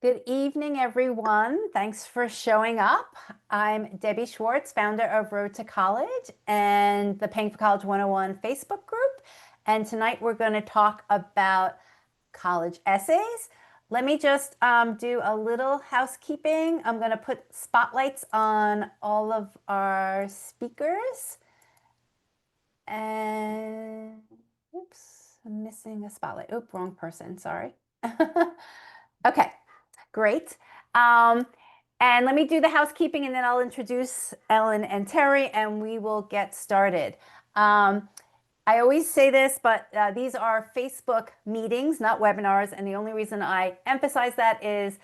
Good evening, everyone. Thanks for showing up. I'm Debbie Schwartz, founder of Road to College and the Paying for College 101 Facebook group. And tonight we're going to talk about college essays. Let me just do a little housekeeping. I'm going to put spotlights on all of our speakers. And oops, I'm missing a spotlight. Oop, wrong person. Sorry. Okay. Great. And let me do the housekeeping and then I'll introduce Ellen and Terry and we will get started. I always say this, but these are Facebook meetings, not webinars. And the only reason I emphasize that is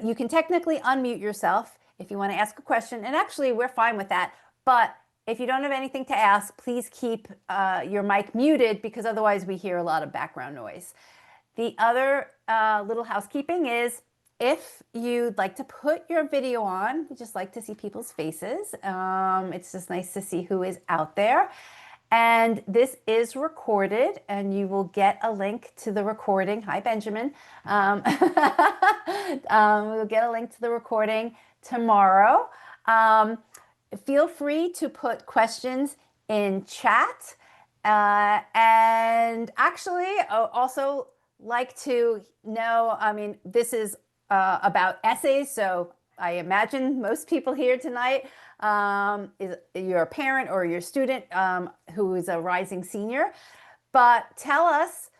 you can technically unmute yourself if you want to ask a question. And actually, we're fine with that. But if you don't have anything to ask, please keep your mic muted because otherwise we hear a lot of background noise. The other little housekeeping is if you'd like to put your video on, we just like to see people's faces. It's just nice to see who is out there. And this is recorded and you will get a link to the recording. Hi, Benjamin. We'll get a link to the recording tomorrow. Feel free to put questions in chat. And actually, also like to know, I mean, this is about essays, so I imagine most people here tonight is you're a parent or your student who is a rising senior. But tell us,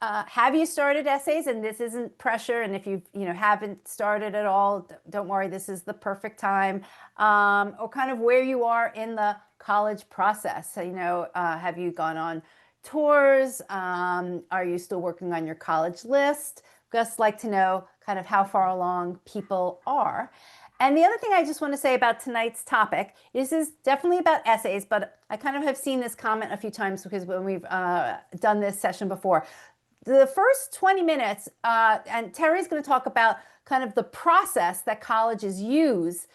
have you started essays? And this isn't pressure. And if you haven't started at all, don't worry, this is the perfect time. Or kind of where you are in the college process. So, have you gone on tours? Are you still working on your college list? Just like to know kind of how far along people are. And the other thing I just want to say about tonight's topic, this is definitely about essays, but I kind of have seen this comment a few times because when we've done this session before. The first 20 minutes, and Terry's going to talk about kind of the process that colleges use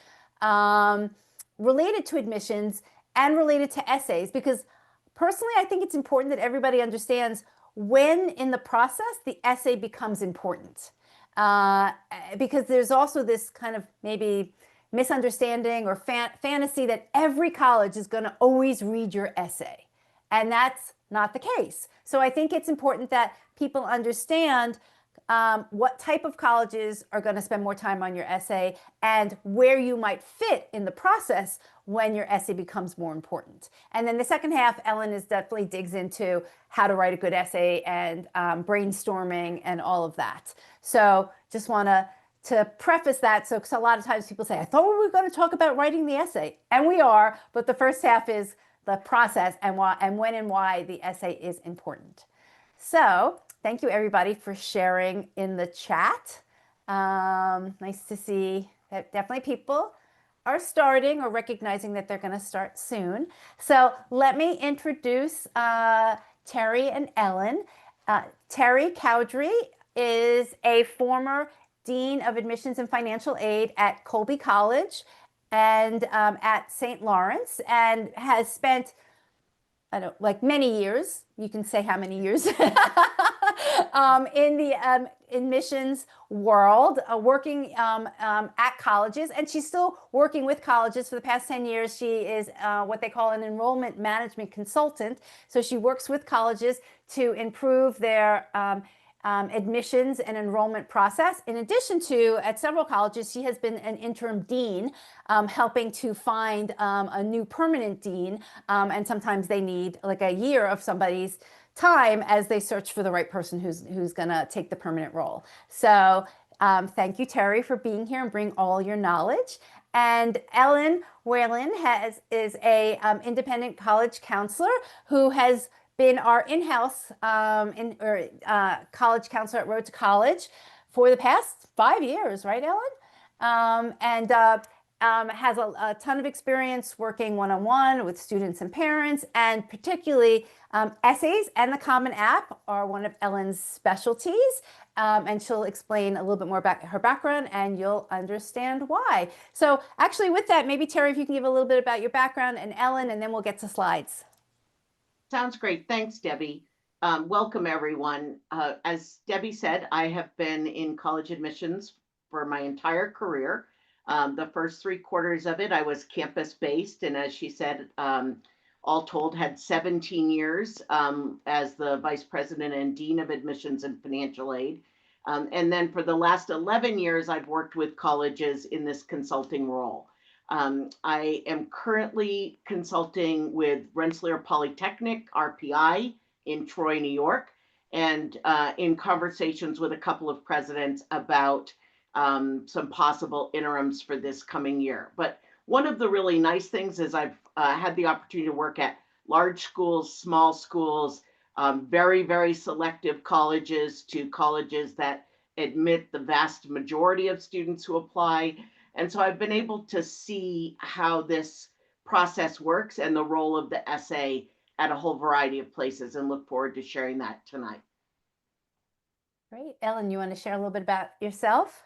related to admissions and related to essays, because personally, I think it's important that everybody understands when in the process the essay becomes important. Because there's also this kind of maybe misunderstanding or fantasy that every college is going to always read your essay. And that's not the case. So I think it's important that people understand what type of colleges are going to spend more time on your essay and where you might fit in the process when your essay becomes more important. And then the second half, Ellen definitely digs into how to write a good essay and brainstorming and all of that. So just want to preface that. So, because a lot of times people say, I thought we were going to talk about writing the essay. And we are, but the first half is the process and why and when and why the essay is important. So thank you everybody for sharing in the chat. Nice to see that definitely people are starting or recognizing that they're going to start soon. So let me introduce Terry and Ellen. Terry Cowdery is a former Dean of Admissions and Financial Aid at Colby College and at St. Lawrence, and has spent, I don't like many years, you can say how many years, in the admissions world, working at colleges. And she's still working with colleges for the past 10 years. She is what they call an enrollment management consultant. So she works with colleges to improve their admissions and enrollment process. In addition to, at several colleges, she has been an interim dean, helping to find a new permanent dean. And sometimes they need like a year of somebody's time as they search for the right person who's going to take the permanent role. So thank you, Terry, for being here and bring all your knowledge. And Ellen Whalen is a independent college counselor who has been our in-house college counselor at Road to College for the past 5 years, right, Ellen? And has a ton of experience working one-on-one with students and parents, and particularly essays and the Common App are one of Ellen's specialties. And she'll explain a little bit more about her background and you'll understand why. So actually with that, maybe Terry, if you can give a little bit about your background and Ellen, and then we'll get to slides. Sounds great. Thanks, Debbie. Welcome, everyone. As Debbie said, I have been in college admissions for my entire career. The first 3 quarters of it, I was campus based, and as she said, all told, had 17 years as the vice president and dean of admissions and financial aid. And then for the last 11 years, I've worked with colleges in this consulting role. I am currently consulting with Rensselaer Polytechnic, RPI, in Troy, New York, and in conversations with a couple of presidents about some possible interims for this coming year. But one of the really nice things is I've had the opportunity to work at large schools, small schools, very, very selective colleges to colleges that admit the vast majority of students who apply. And so I've been able to see how this process works and the role of the essay at a whole variety of places, and look forward to sharing that tonight. Great. Ellen, you want to share a little bit about yourself?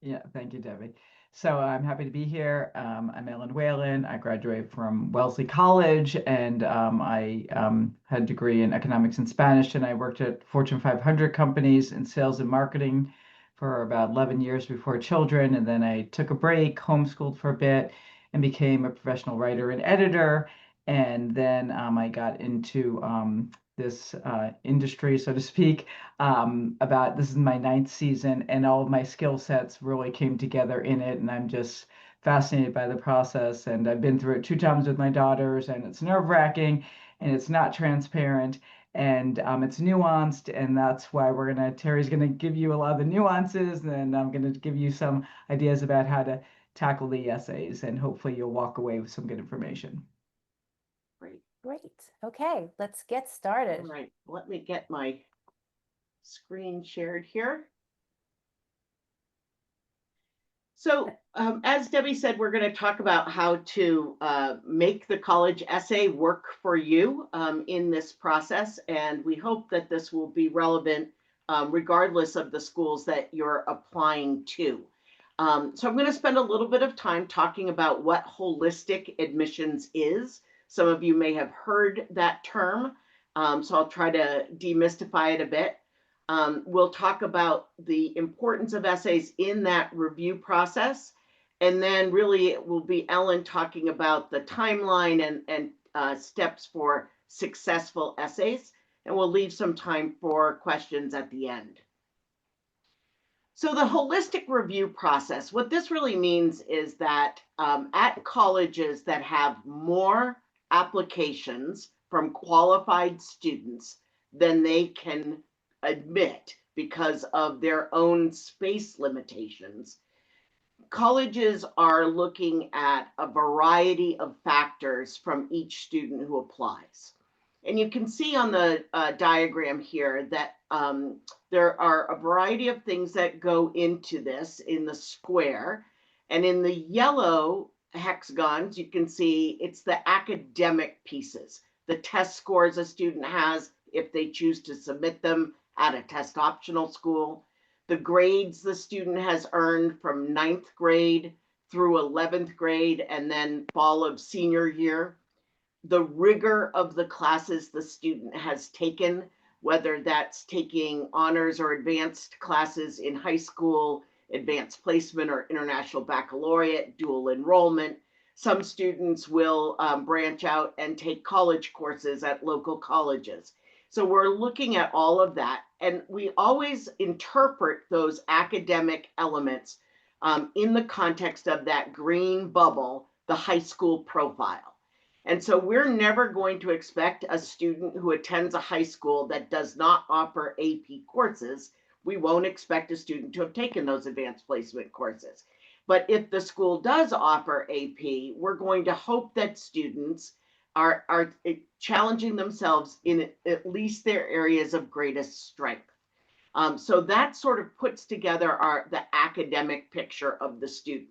Yeah, thank you, Debbie. So I'm happy to be here. I'm Ellen Whalen. I graduated from Wellesley College, and I had a degree in economics and Spanish, and I worked at Fortune 500 companies in sales and marketing for about 11 years before children. And then I took a break, homeschooled for a bit, and became a professional writer and editor. And then I got into this industry, so to speak, about this is my 9th season, and all of my skill sets really came together in it, and I'm just fascinated by the process. And I've been through it 2 times with my daughters, and it's nerve-wracking, and it's not transparent, and it's nuanced, and that's why Terry's gonna give you a lot of the nuances, and I'm gonna give you some ideas about how to tackle the essays, and hopefully you'll walk away with some good information. Great. Great. Okay, let's get started. All right, let me get my screen shared here. So as Debbie said, we're going to talk about how to make the college essay work for you in this process. And we hope that this will be relevant regardless of the schools that you're applying to. So I'm going to spend a little bit of time talking about what holistic admissions is. Some of you may have heard that term, so I'll try to demystify it a bit. We'll talk about the importance of essays in that review process. And then really it will be Ellen talking about the timeline and steps for successful essays. And we'll leave some time for questions at the end. So the holistic review process, what this really means is that at colleges that have more applications from qualified students than they can admit because of their own space limitations, colleges are looking at a variety of factors from each student who applies. And you can see on the diagram here that there are a variety of things that go into this in the square. And in the yellow hexagons, you can see it's the academic pieces, the test scores a student has if they choose to submit them at a test optional school, the grades the student has earned from 9th grade through 11th grade and then fall of senior year, the rigor of the classes the student has taken, whether that's taking honors or advanced classes in high school, advanced placement or international baccalaureate, dual enrollment. Some students will branch out and take college courses at local colleges. So we're looking at all of that, and we always interpret those academic elements in the context of that green bubble, the high school profile. And so we're never going to expect a student who attends a high school that does not offer AP courses. We won't expect a student to have taken those advanced placement courses. But if the school does offer AP, we're going to hope that students are challenging themselves in at least their areas of greatest strength. So that sort of puts together the academic picture of the student.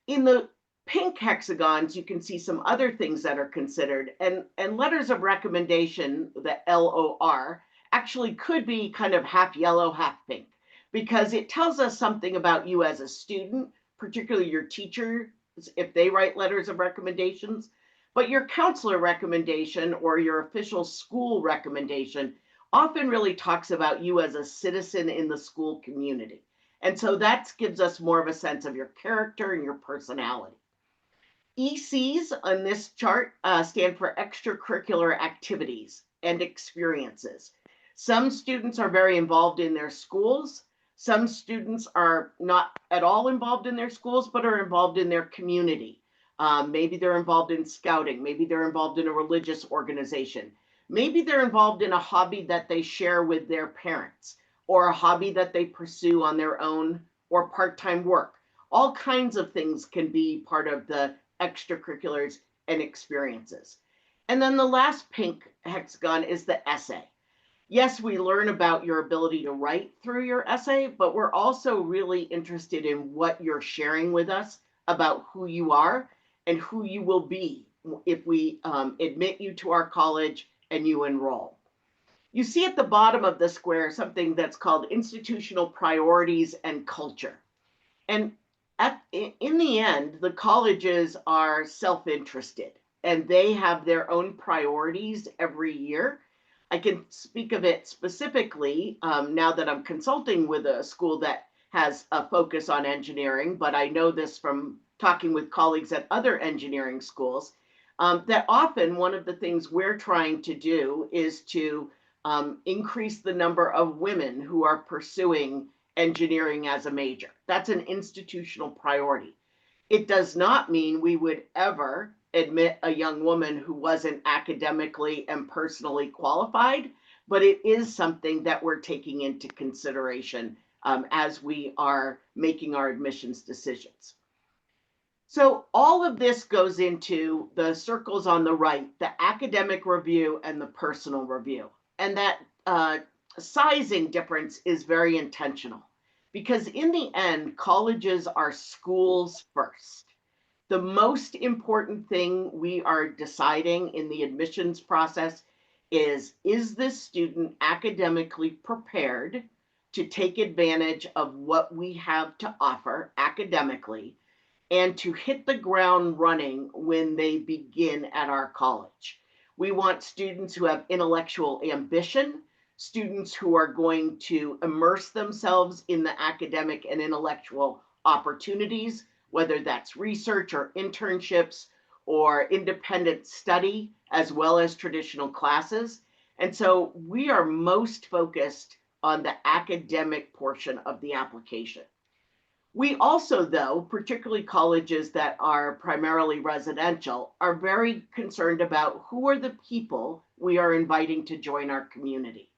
In the pink hexagons, you can see some other things that are considered, and letters of recommendation, the LOR, actually could be kind of half yellow, half pink, because it tells us something about you as a student, particularly your teacher, if they write letters of recommendations. But your counselor recommendation or your official school recommendation often really talks about you as a citizen in the school community. And so that gives us more of a sense of your character and your personality. ECs on this chart stand for extracurricular activities and experiences. Some students are very involved in their schools. Some students are not at all involved in their schools, but are involved in their community. Maybe they're involved in scouting. Maybe they're involved in a religious organization. Maybe they're involved in a hobby that they share with their parents, or a hobby that they pursue on their own, or part-time work. All kinds of things can be part of the extracurriculars and experiences. And then the last pink hexagon is the essay. Yes, we learn about your ability to write through your essay, but we're also really interested in what you're sharing with us about who you are and who you will be if we admit you to our college and you enroll. You see at the bottom of the square something that's called institutional priorities and culture. And in the end, the colleges are self-interested and they have their own priorities every year. I can speak of it specifically now that I'm consulting with a school that has a focus on engineering, but I know this from talking with colleagues at other engineering schools, that often one of the things we're trying to do is to increase the number of women who are pursuing engineering as a major. That's an institutional priority. It does not mean we would ever admit a young woman who wasn't academically and personally qualified, but it is something that we're taking into consideration as we are making our admissions decisions. So all of this goes into the circles on the right, the academic review and the personal review. And that sizing difference is very intentional because in the end, colleges are schools first. The most important thing we are deciding in the admissions process is this student academically prepared to take advantage of what we have to offer academically and to hit the ground running when they begin at our college. We want students who have intellectual ambition, students who are going to immerse themselves in the academic and intellectual opportunities, whether that's research or internships or independent study, as well as traditional classes. And so we are most focused on the academic portion of the application. We also, though, particularly colleges that are primarily residential, are very concerned about who are the people we are inviting to join our community.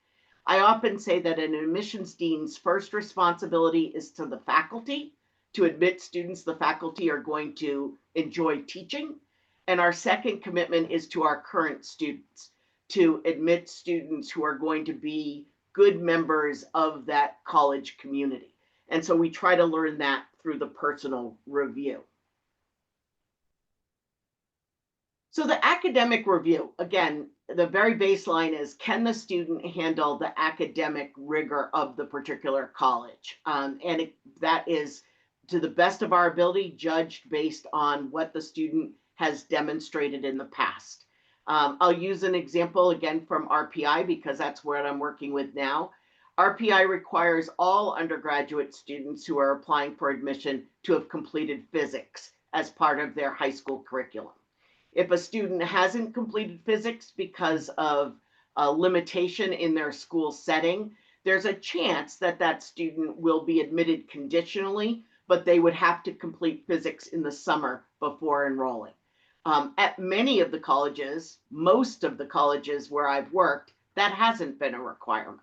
I often say that an admissions dean's first responsibility is to the faculty, to admit students the faculty are going to enjoy teaching. And our second commitment is to our current students, to admit students who are going to be good members of that college community. And so we try to learn that through the personal review. So the academic review, again, the very baseline is, can the student handle the academic rigor of the particular college? That is, to the best of our ability, judged based on what the student has demonstrated in the past. I'll use an example again from RPI because that's what I'm working with now. RPI requires all undergraduate students who are applying for admission to have completed physics as part of their high school curriculum. If a student hasn't completed physics because of a limitation in their school setting, there's a chance that that student will be admitted conditionally, but they would have to complete physics in the summer before enrolling. At many of the colleges, most of the colleges where I've worked, that hasn't been a requirement.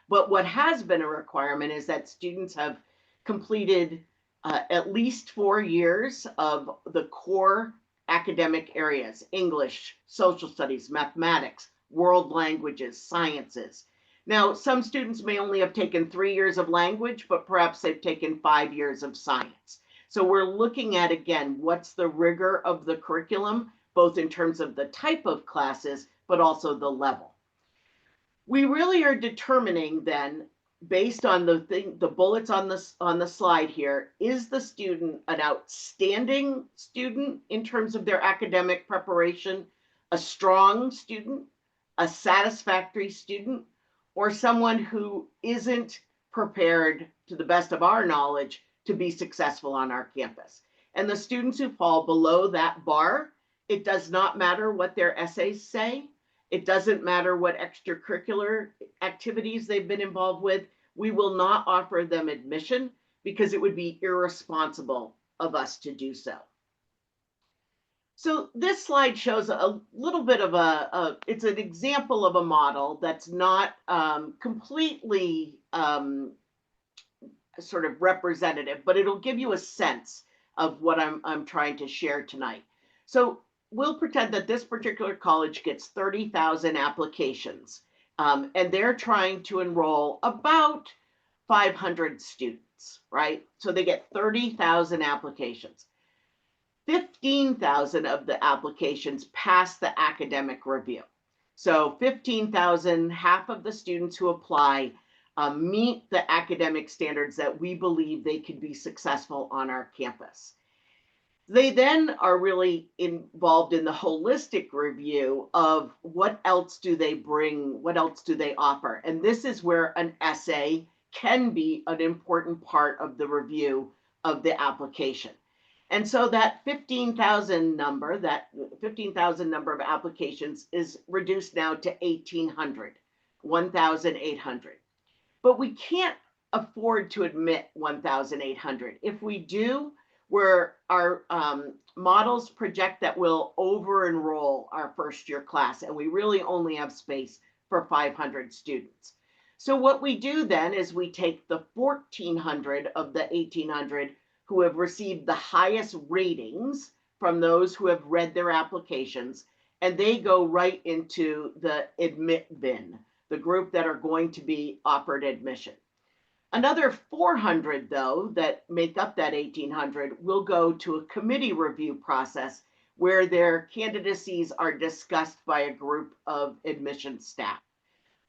But what has been a requirement is that students have completed at least 4 years of the core academic areas: English, social studies, mathematics, world languages, sciences. Now, some students may only have taken 3 years of language, but perhaps they've taken 5 years of science. So we're looking at, again, what's the rigor of the curriculum, both in terms of the type of classes, but also the level. We really are determining then based on the bullets on the slide here, is the student an outstanding student in terms of their academic preparation, a strong student, a satisfactory student, or someone who isn't prepared to the best of our knowledge to be successful on our campus? And the students who fall below that bar, it does not matter what their essays say. It doesn't matter what extracurricular activities they've been involved with. We will not offer them admission because it would be irresponsible of us to do so. So this slide shows a little bit of it's an example of a model that's not completely sort of representative, but it'll give you a sense of what I'm trying to share tonight. So we'll pretend that this particular college gets 30,000 applications, and they're trying to enroll about 500 students, right? So they get 30,000 applications. 15,000 of the applications pass the academic review. So 15,000, half of the students who apply meet the academic standards that we believe they could be successful on our campus. They then are really involved in the holistic review of what else do they bring, what else do they offer. And this is where an essay can be an important part of the review of the application. And so that 15,000 number, that 15,000 number of applications is reduced now to 1,800, 1,800. But we can't afford to admit 1,800. If we do, where our models project that we'll over enroll our first year class, and we really only have space for 500 students. So what we do then is we take the 1,400 of the 1,800 who have received the highest ratings from those who have read their applications, and they go right into the admit bin, the group that are going to be offered admission. Another 400, though, that make up that 1,800 will go to a committee review process where their candidacies are discussed by a group of admission staff.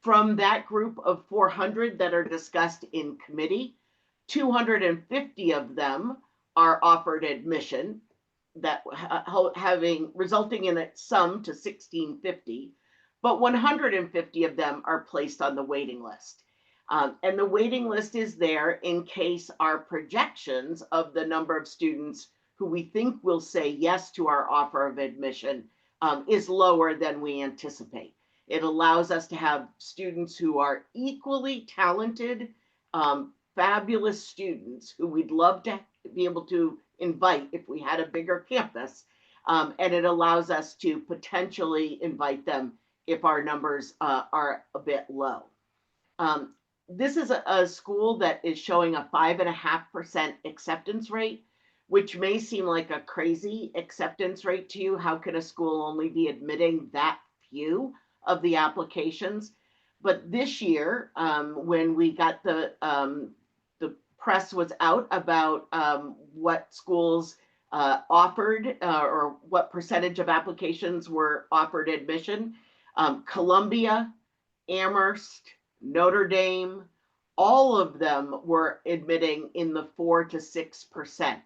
From that group of 400 that are discussed in committee, 250 of them are offered admission, that resulting in a sum to 1,650, but 150 of them are placed on the waiting list. And the waiting list is there in case our projections of the number of students who we think will say yes to our offer of admission is lower than we anticipate. It allows us to have students who are equally talented, fabulous students who we'd love to be able to invite if we had a bigger campus. And it allows us to potentially invite them if our numbers are a bit low. This is a school that is showing a 5.5% acceptance rate, which may seem like a crazy acceptance rate to you. How can a school only be admitting that few of the applications? But this year, when we got the press was out about what schools offered or what percentage of applications were offered admission, Columbia, Amherst, Notre Dame, all of them were admitting in the 4 to 6%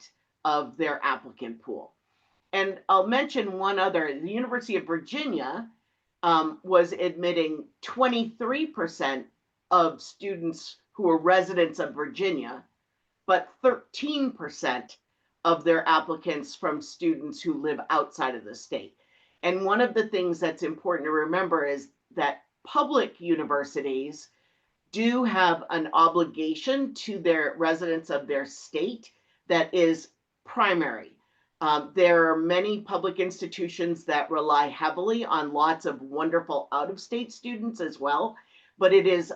of their applicant pool. And I'll mention one other. The University of Virginia was admitting 23% of students who were residents of Virginia, but 13% of their applicants from students who live outside of the state. And one of the things that's important to remember is that public universities do have an obligation to their residents of their state that is primary. There are many public institutions that rely heavily on lots of wonderful out-of-state students as well, but it is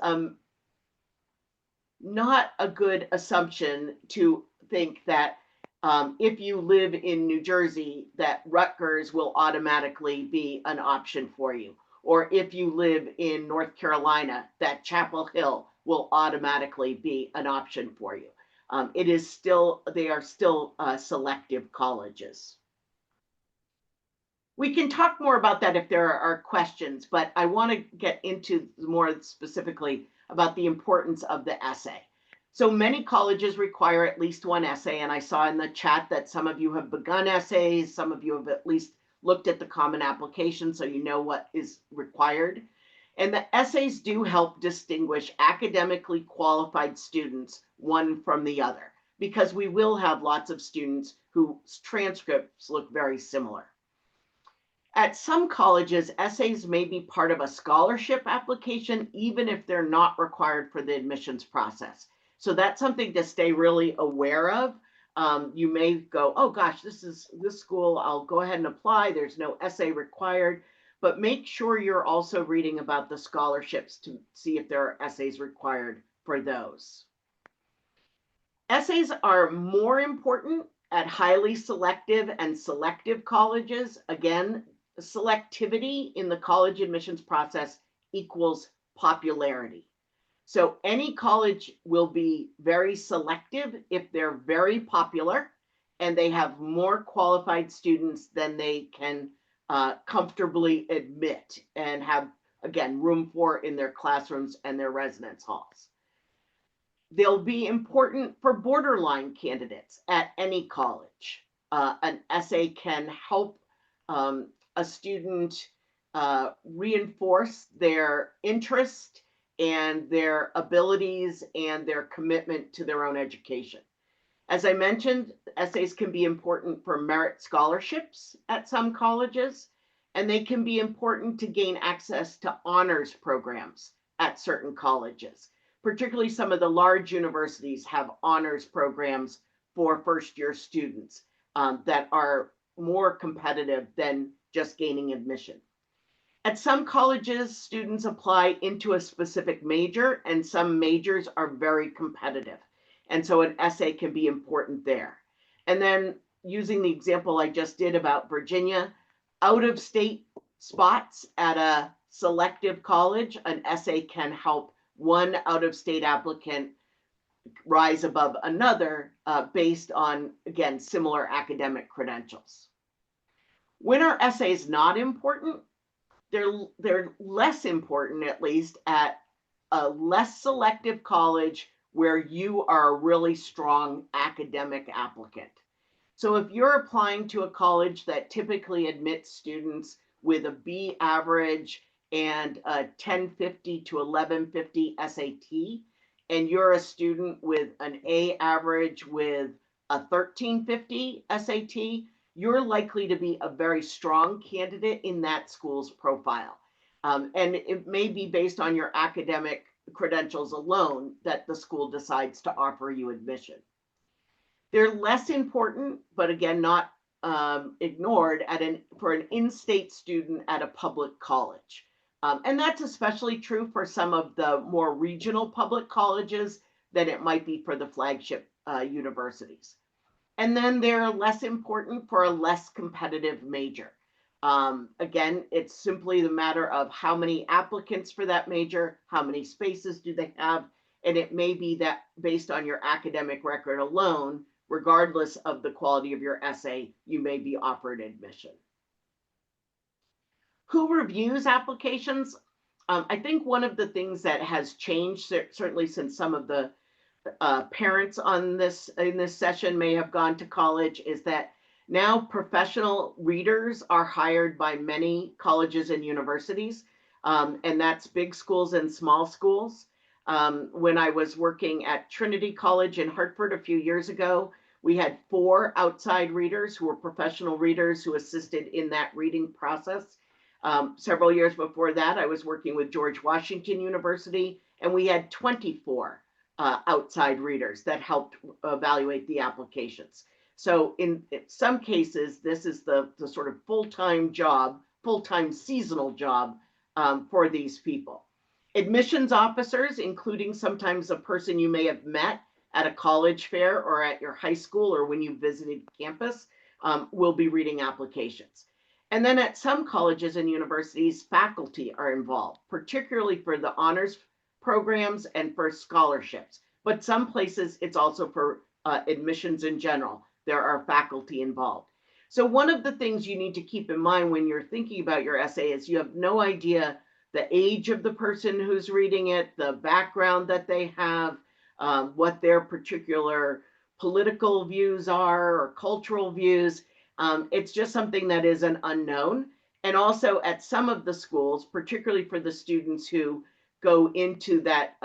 not a good assumption to think that if you live in New Jersey, that Rutgers will automatically be an option for you. Or if you live in North Carolina, that Chapel Hill will automatically be an option for you. They are still selective colleges. We can talk more about that if there are questions, but I want to get into more specifically about the importance of the essay. So many colleges require at least one essay, and I saw in the chat that some of you have begun essays, some of you have at least looked at the common application, so you know what is required. And the essays do help distinguish academically qualified students one from the other, because we will have lots of students whose transcripts look very similar. At some colleges, essays may be part of a scholarship application, even if they're not required for the admissions process. So that's something to stay really aware of. You may go, oh gosh, this school, I'll go ahead and apply. There's no essay required, but make sure you're also reading about the scholarships to see if there are essays required for those. Essays are more important at highly selective and selective colleges. Again, selectivity in the college admissions process equals popularity. So any college will be very selective if they're very popular and they have more qualified students than they can comfortably admit and have, again, room for in their classrooms and their residence halls. They'll be important for borderline candidates at any college. An essay can help a student reinforce their interest and their abilities and their commitment to their own education. As I mentioned, essays can be important for merit scholarships at some colleges, and they can be important to gain access to honors programs at certain colleges. Particularly some of the large universities have honors programs for first-year students that are more competitive than just gaining admission. At some colleges, students apply into a specific major, and some majors are very competitive. And so an essay can be important there. And then using the example I just did about Virginia, out-of-state spots at a selective college, an essay can help one out-of-state applicant rise above another based on, again, similar academic credentials. When are essays not important? They're less important, at least, at a less selective college where you are a really strong academic applicant. So if you're applying to a college that typically admits students with a B average and a 1050 to 1150 SAT, and you're a student with an A average with a 1350 SAT, you're likely to be a very strong candidate in that school's profile. And it may be based on your academic credentials alone that the school decides to offer you admission. They're less important, but again, not ignored for an in-state student at a public college. And that's especially true for some of the more regional public colleges than it might be for the flagship universities. And then they're less important for a less competitive major. Again, it's simply the matter of how many applicants for that major, how many spaces do they have, and it may be that based on your academic record alone, regardless of the quality of your essay, you may be offered admission. Who reviews applications? I think one of the things that has changed, certainly since some of the parents in this session may have gone to college, is that now professional readers are hired by many colleges and universities, and that's big schools and small schools. When I was working at Trinity College in Hartford a few years ago, we had 4 outside readers who were professional readers who assisted in that reading process. Several years before that, I was working with George Washington University, and we had 24 outside readers that helped evaluate the applications. So in some cases, this is the sort of full-time job, full-time seasonal job for these people. Admissions officers, including sometimes a person you may have met at a college fair or at your high school or when you visited campus, will be reading applications. And then at some colleges and universities, faculty are involved, particularly for the honors programs and for scholarships. But some places it's also for admissions in general. There are faculty involved. So one of the things you need to keep in mind when you're thinking about your essay is you have no idea the age of the person who's reading it, the background that they have, what their particular political views are or cultural views. It's just something that is an unknown. And also at some of the schools, particularly for the students who go into that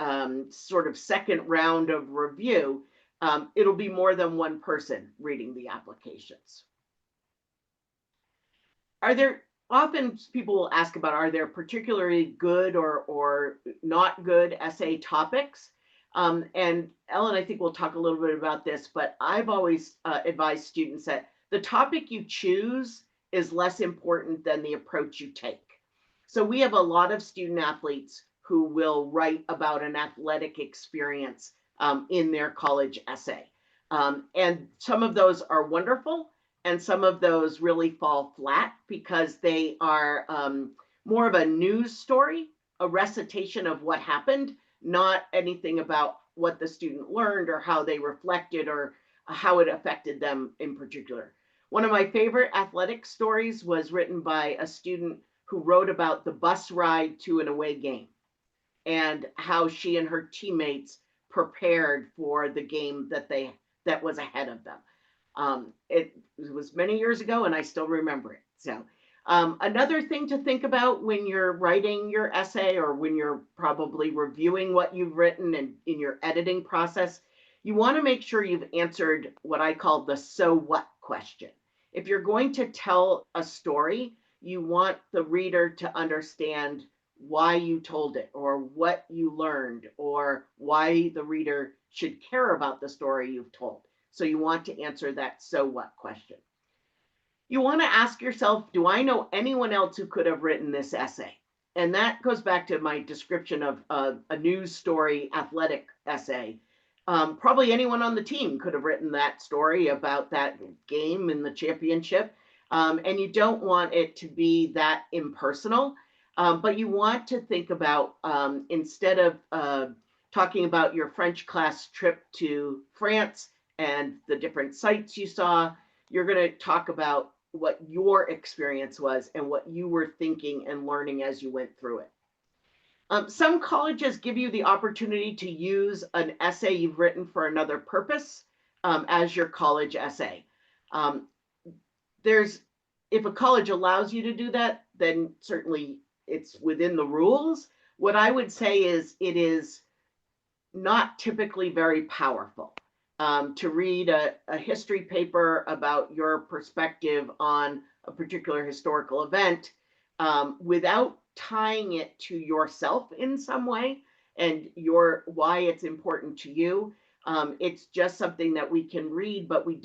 sort of second round of review, it'll be more than one person reading the applications. Are there, often people will ask about, are there particularly good or not good essay topics? And Ellen, I think we'll talk a little bit about this, but I've always advised students that the topic you choose is less important than the approach you take. So we have a lot of student athletes who will write about an athletic experience in their college essay. And some of those are wonderful, and some of those really fall flat because they are more of a news story, a recitation of what happened, not anything about what the student learned or how they reflected or how it affected them in particular. One of my favorite athletic stories was written by a student who wrote about the bus ride to an away game and how she and her teammates prepared for the game that was ahead of them. It was many years ago, and I still remember it. So another thing to think about when you're writing your essay or when you're probably reviewing what you've written and in your editing process, you want to make sure you've answered what I call the so what question. If you're going to tell a story, you want the reader to understand why you told it or what you learned or why the reader should care about the story you've told. So you want to answer that so what question. You want to ask yourself, do I know anyone else who could have written this essay? And that goes back to my description of a news story athletic essay. Probably anyone on the team could have written that story about that game in the championship. And you don't want it to be that impersonal, but you want to think about, instead of talking about your French class trip to France and the different sites you saw, you're going to talk about what your experience was and what you were thinking and learning as you went through it. Some colleges give you the opportunity to use an essay you've written for another purpose as your college essay. If a college allows you to do that, then certainly it's within the rules. What I would say is it is not typically very powerful. To read a history paper about your perspective on a particular historical event without tying it to yourself in some way and why it's important to you. It's just something that we can read, but we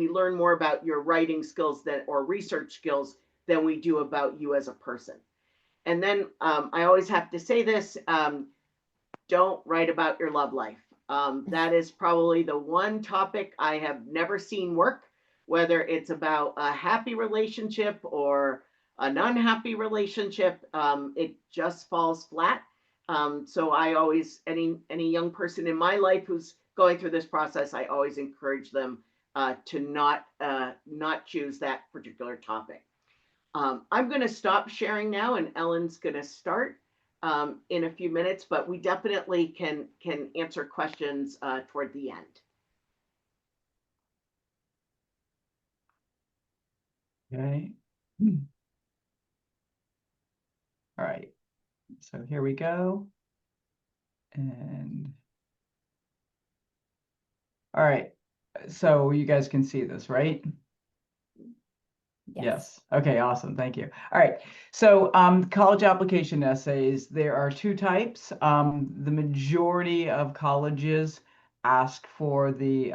learn more about your writing skills or research skills than we do about you as a person. And then I always have to say this, don't write about your love life. That is probably the one topic I have never seen work, whether it's about a happy relationship or an unhappy relationship. It just falls flat. So I always, any young person in my life who's going through this process, I always encourage them to not choose that particular topic. I'm going to stop sharing now, and Ellen's going to start in a few minutes, but we definitely can answer questions toward the end. Okay. All right. So here we go. And all right. So you guys can see this, right? Yes. Okay, awesome. Thank you. All right. So college application essays, there are two types. The majority of colleges ask for the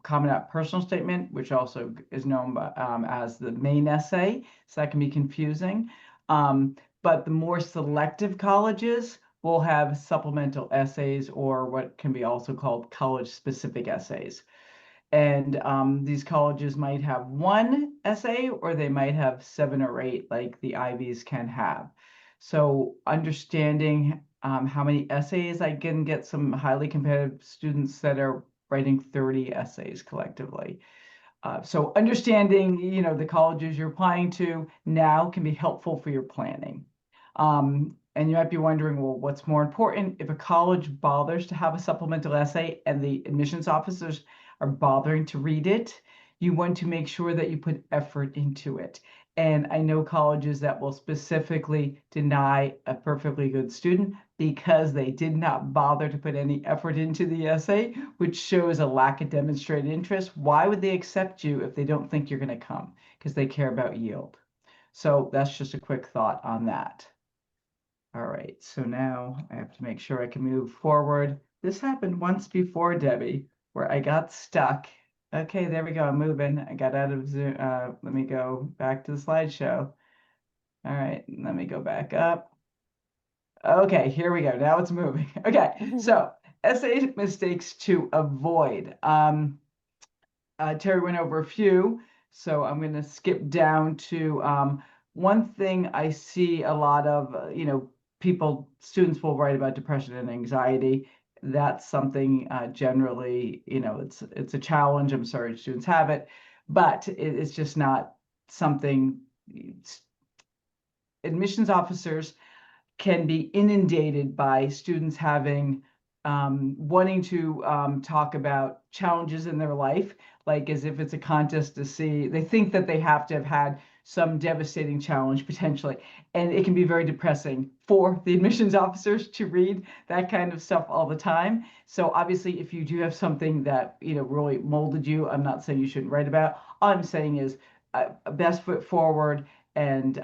Common App personal statement, which also is known as the main essay. So that can be confusing. But the more selective colleges will have supplemental essays or what can be also called college-specific essays. And these colleges might have one essay or they might have 7 or 8 like the Ivies can have. So understanding how many essays, I can get some highly competitive students that are writing 30 essays collectively. So understanding, the colleges you're applying to now can be helpful for your planning. And you might be wondering, well, what's more important? If a college bothers to have a supplemental essay and the admissions officers are bothering to read it, you want to make sure that you put effort into it. And I know colleges that will specifically deny a perfectly good student because they did not bother to put any effort into the essay, which shows a lack of demonstrated interest. Why would they accept you if they don't think you're going to come? Because they care about yield. So that's just a quick thought on that. All right, so now I have to make sure I can move forward. This happened once before, Debbie, where I got stuck. Okay, there we go. I'm moving. I got out of Zoom. Let me go back to the slideshow. All right, let me go back up. Okay, here we go. Now it's moving. Okay, so essay mistakes to avoid. Terry went over a few, so I'm going to skip down to one thing I see a lot of, students will write about depression and anxiety. That's something generally, it's a challenge. I'm sorry students have it, but it's just not something admissions officers can be inundated by students having wanting to talk about challenges in their life, like as if it's a contest to see. They think that they have to have had some devastating challenge potentially, and it can be very depressing for the admissions officers to read that kind of stuff all the time. So obviously, if you do have something that really molded you, I'm not saying you shouldn't write about. All I'm saying is best foot forward, and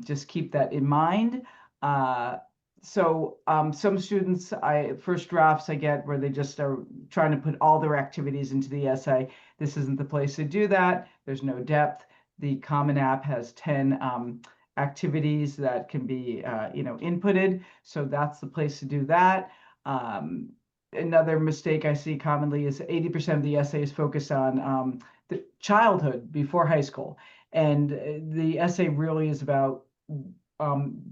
just keep that in mind. Some students, first drafts I get where they just are trying to put all their activities into the essay. This isn't the place to do that. There's no depth. The Common App has 10 activities that can be, inputted. So that's the place to do that. Another mistake I see commonly is 80% of the essay is focused on the childhood before high school. And the essay really is about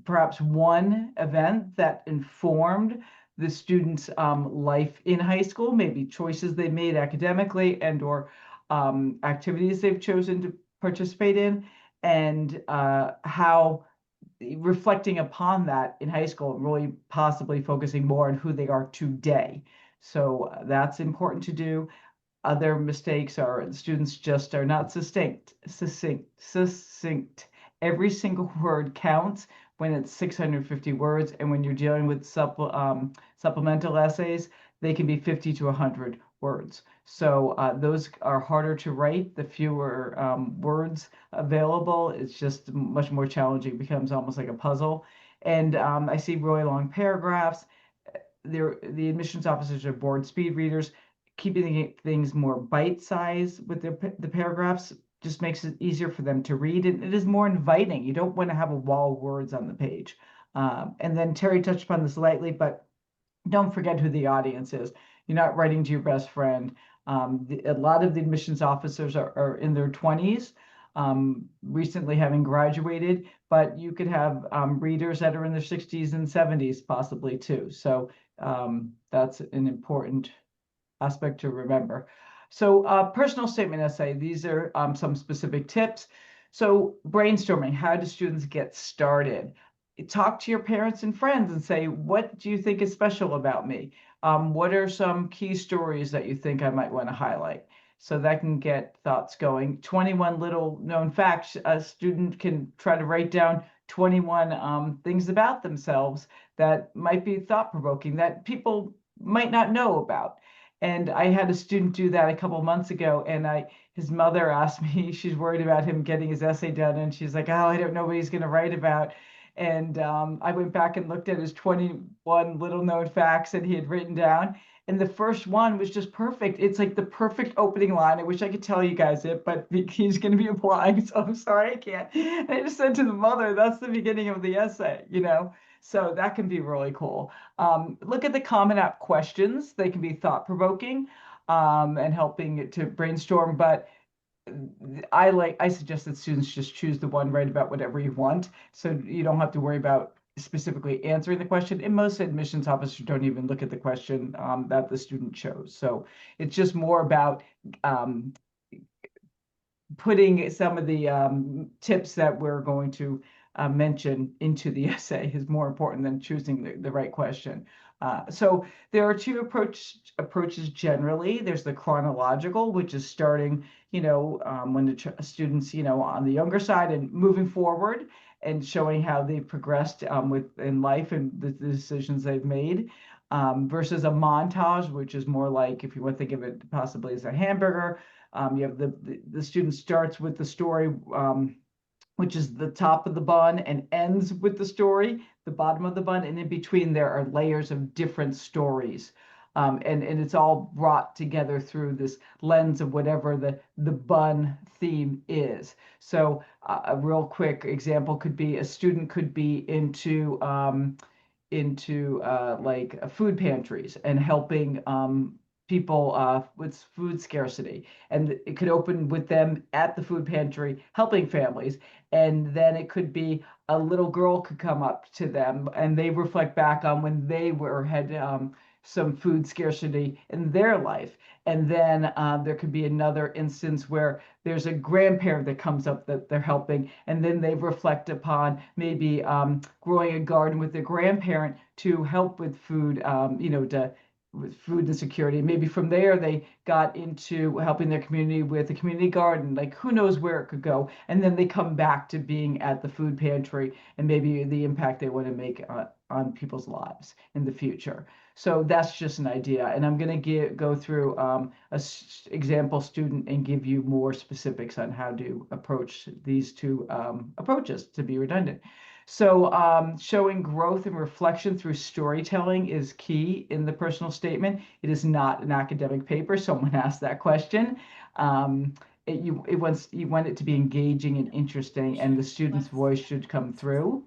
perhaps one event that informed the student's life in high school, maybe choices they made academically and or activities they've chosen to participate in, and how reflecting upon that in high school, really possibly focusing more on who they are today. So that's important to do. Other mistakes are students just are not succinct. Every single word counts when it's 650 words, and when you're dealing with supplemental essays, they can be 50 to 100 words. So those are harder to write. The fewer words available, it's just much more challenging. It becomes almost like a puzzle. And I see really long paragraphs. The admissions officers are board speed readers. Keeping things more bite-sized with the paragraphs just makes it easier for them to read, and it is more inviting. You don't want to have a wall of words on the page. And then Terry touched upon this lightly, but don't forget who the audience is. You're not writing to your best friend. A lot of the admissions officers are in their 20s, recently having graduated, but you could have readers that are in their 60s and 70s possibly too. So that's an important aspect to remember. So personal statement essay, these are some specific tips. So brainstorming, how do students get started? Talk to your parents and friends and say, what do you think is special about me? What are some key stories that you think I might want to highlight? So that can get thoughts going. 21 little known facts. A student can try to write down 21 things about themselves that might be thought-provoking that people might not know about. And I had a student do that a couple months ago, and his mother asked me, she's worried about him getting his essay done, and she's like, oh, I don't know what he's going to write about. And I went back and looked at his 21 little known facts that he had written down. And the first one was just perfect. It's like the perfect opening line. I wish I could tell you guys it, but he's going to be applying, so I'm sorry I can't. And I just said to the mother, that's the beginning of the essay, So that can be really cool. Look at the Common App questions. They can be thought-provoking and helping to brainstorm, but I suggest that students just choose the one, write about whatever you want, so you don't have to worry about specifically answering the question. And most admissions officers don't even look at the question that the student chose. So it's just more about putting some of the tips that we're going to mention into the essay is more important than choosing the right question. So there are two approaches generally. There's the chronological, which is starting, when the students, on the younger side and moving forward and showing how they've progressed in life and the decisions they've made, versus a montage, which is more like, if you want to think of it possibly as a hamburger, you have the student starts with the story, which is the top of the bun, and ends with the story, the bottom of the bun, and in between there are layers of different stories. And it's all brought together through this lens of whatever the bun theme is. So a real quick example could be a student could be into like food pantries and helping people with food scarcity. And it could open with them at the food pantry helping families. And then it could be a little girl could come up to them and they reflect back on when they had some food scarcity in their life. And then there could be another instance where there's a grandparent that comes up that they're helping, and then they reflect upon maybe growing a garden with their grandparent to help with food, with food insecurity. Maybe from there they got into helping their community with a community garden. Like, who knows where it could go. And then they come back to being at the food pantry and maybe the impact they want to make on people's lives in the future. So that's just an idea. And I'm going to go through example student and give you more specifics on how to approach these two approaches, to be redundant. So showing growth and reflection through storytelling is key in the personal statement. It is not an academic paper. Someone asked that question. You want it to be engaging and interesting, and the student's voice should come through.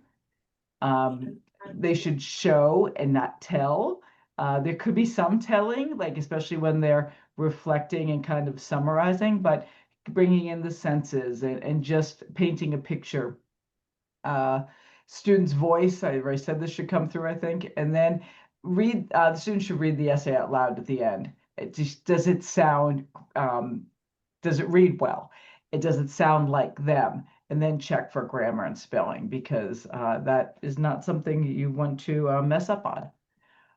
They should show and not tell. There could be some telling, like especially when they're reflecting and kind of summarizing, but bringing in the senses and just painting a picture. Student's voice, I already said this should come through, I think. And then the student should read the essay out loud at the end. Does it sound, does it read well? Does it sound like them? And then check for grammar and spelling, because that is not something you want to mess up on.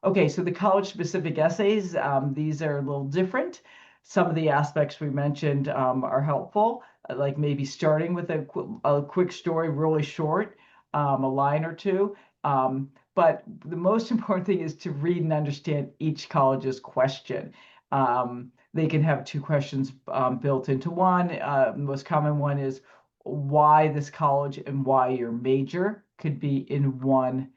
Okay, so the college-specific essays, these are a little different. Some of the aspects we mentioned are helpful, like maybe starting with a quick story, really short, a line or two. But the most important thing is to read and understand each college's question. They can have two questions built into one. The most common one is why this college and why your major could be in one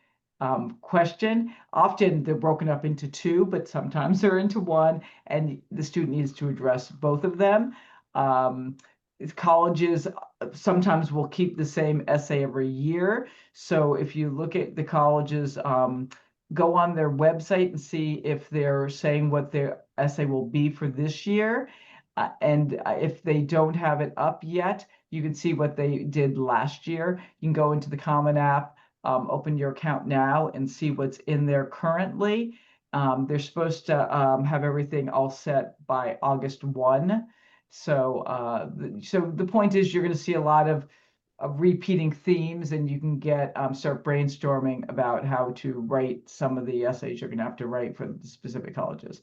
question. Often they're broken up into two, but sometimes they're into one, and the student needs to address both of them. Colleges sometimes will keep the same essay every year. So if you look at the colleges, go on their website and see if they're saying what their essay will be for this year. And if they don't have it up yet, you can see what they did last year. You can go into the Common App, open your account now and see what's in there currently. They're supposed to have everything all set by August 1. So the point is you're going to see a lot of repeating themes, and you can start brainstorming about how to write some of the essays you're going to have to write for the specific colleges.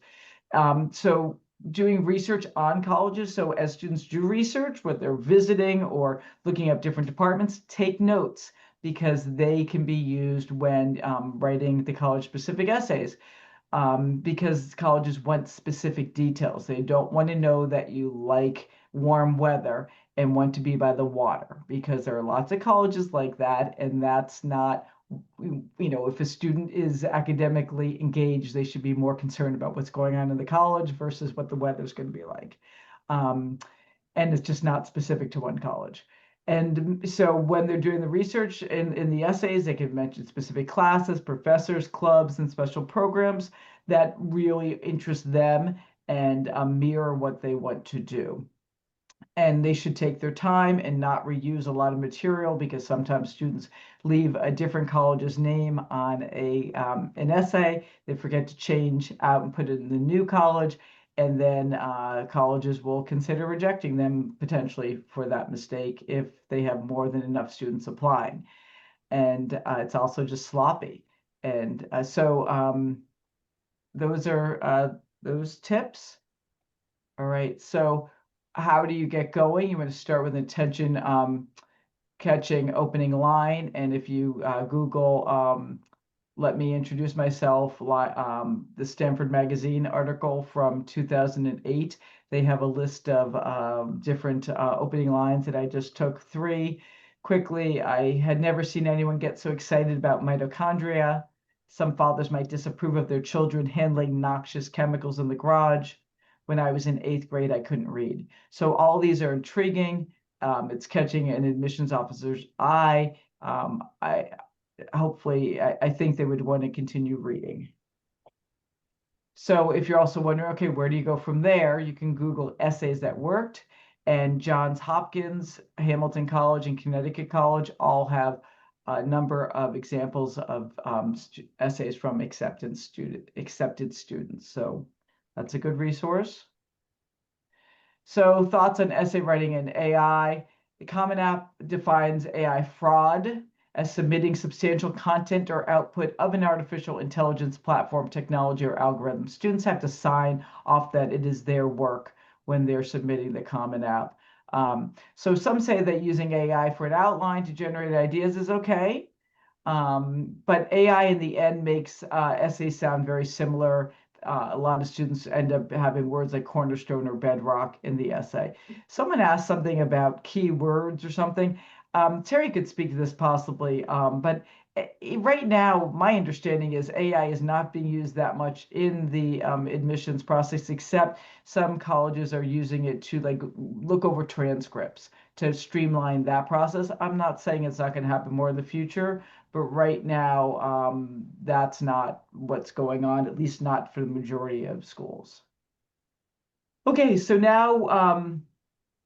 So doing research on colleges. So as students do research, whether they're visiting or looking up different departments, take notes, because they can be used when writing the college-specific essays. Because colleges want specific details. They don't want to know that you like warm weather and want to be by the water, because there are lots of colleges like that, and that's not, if a student is academically engaged, they should be more concerned about what's going on in the college versus what the weather's going to be like. And it's just not specific to one college. And so when they're doing the research in the essays, they can mention specific classes, professors, clubs, and special programs that really interest them and mirror what they want to do. And they should take their time and not reuse a lot of material, because sometimes students leave a different college's name on an essay. They forget to change out and put it in the new college. And then colleges will consider rejecting them potentially for that mistake if they have more than enough students applying. and it's also just sloppy. And those are those tips. All right, so how do you get going? You want to start with attention catching opening line, and if you Google let me introduce myself, the Stanford Magazine article from 2008. They have a list of different opening lines, and I just took three quickly. I had never seen anyone get so excited about mitochondria. Some fathers might disapprove of their children handling noxious chemicals in the garage. When I was in 8th grade, I couldn't read. So all these are intriguing. It's catching an admissions officer's eye. I think they would want to continue reading. So if you're also wondering, okay, where do you go from there? You can Google essays that worked, and Johns Hopkins, Hamilton College, and Connecticut College all have a number of examples of essays from accepted students. So that's a good resource. So thoughts on essay writing and AI. The Common App defines AI fraud as submitting substantial content or output of an artificial intelligence platform, technology, or algorithm. Students have to sign off that it is their work when they're submitting the Common App. So some say that using AI for an outline to generate ideas is okay. But AI in the end makes essays sound very similar. A lot of students end up having words like cornerstone or bedrock in the essay. Someone asked something about keywords or something. Terry could speak to this possibly, but right now, my understanding is AI is not being used that much in the admissions process, except some colleges are using it to like look over transcripts to streamline that process. I'm not saying it's not going to happen more in the future, but right now, that's not what's going on, at least not for the majority of schools. Okay, so now,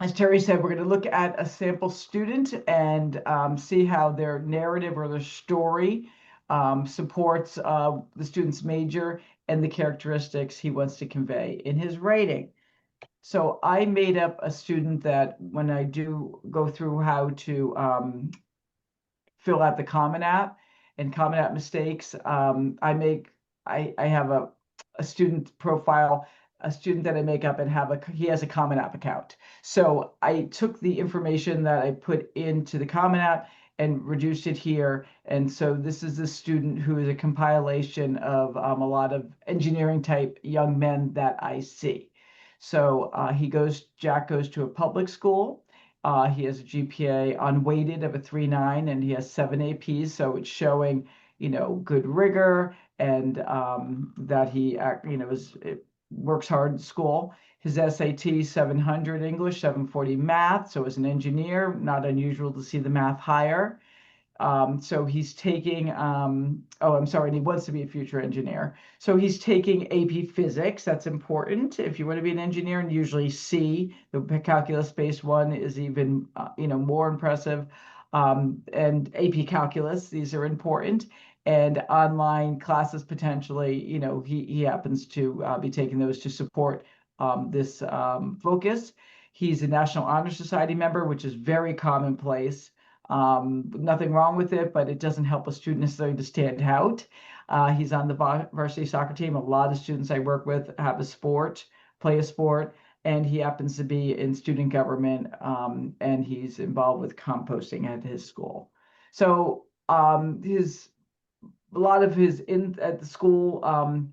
as Terry said, we're going to look at a sample student and see how their narrative or their story supports the student's major and the characteristics he wants to convey in his writing. So I made up a student that when I do go through how to fill out the Common App and Common App mistakes. I have a student profile, a student that I make up and he has a Common App account. So I took the information that I put into the Common App and reduced it here. And so this is a student who is a compilation of a lot of engineering type young men that I see. So Jack goes to a public school. He has a GPA unweighted of a 3.9, and he has 7 APs, so it's showing, good rigor and that he, works hard in school. His SAT 700 English, 740 math. So as an engineer, not unusual to see the math higher. So he's taking, I'm sorry, and he wants to be a future engineer. So he's taking AP Physics. That's important if you want to be an engineer, and usually C, the calculus-based one, is even, more impressive. And AP Calculus, these are important. And online classes potentially, he happens to be taking those to support this focus. He's a National Honor Society member, which is very commonplace. Nothing wrong with it, but it doesn't help a student necessarily to stand out. He's on the varsity soccer team. A lot of students I work with have play a sport, and he happens to be in student government, and he's involved with composting at his school. So a lot of his at the school,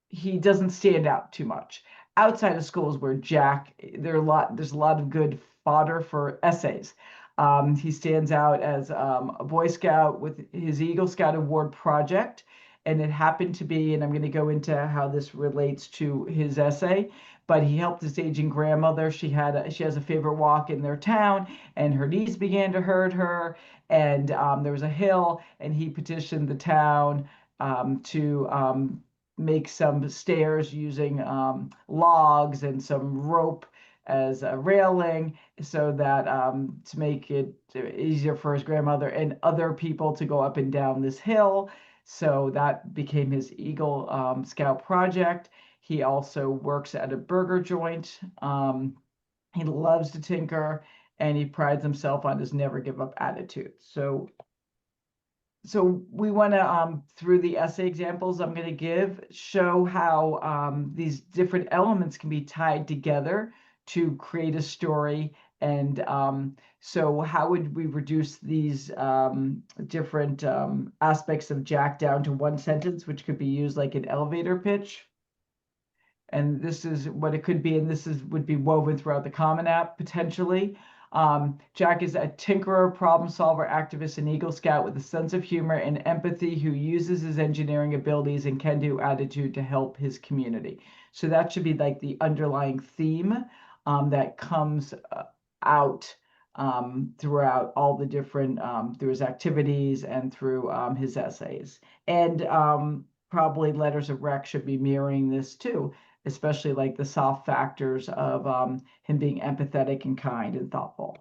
he doesn't stand out too much. Outside of schools where there's a lot of good fodder for essays. He stands out as a Boy Scout with his Eagle Scout Award project. And it happened to be, and I'm going to go into how this relates to his essay, but he helped his aging grandmother. She has a favorite walk in their town, and her knees began to hurt her. And there was a hill, and he petitioned the town to make some stairs using logs and some rope as a railing so that to make it easier for his grandmother and other people to go up and down this hill. So that became his Eagle Scout project. He also works at a burger joint. He loves to tinker, and he prides himself on his never give up attitude. So So we want to, through the essay examples I'm going to give, show how these different elements can be tied together to create a story. And so how would we reduce these different aspects of Jack down to one sentence, which could be used like an elevator pitch? And this is what it could be, and this would be woven throughout the Common App potentially. Jack is a tinkerer, problem solver, activist, and Eagle Scout with a sense of humor and empathy who uses his engineering abilities and can-do attitude to help his community. So that should be like the underlying theme that comes out throughout all the different, through his activities and through his essays. And probably letters of rec should be mirroring this too, especially like the soft factors of him being empathetic and kind and thoughtful.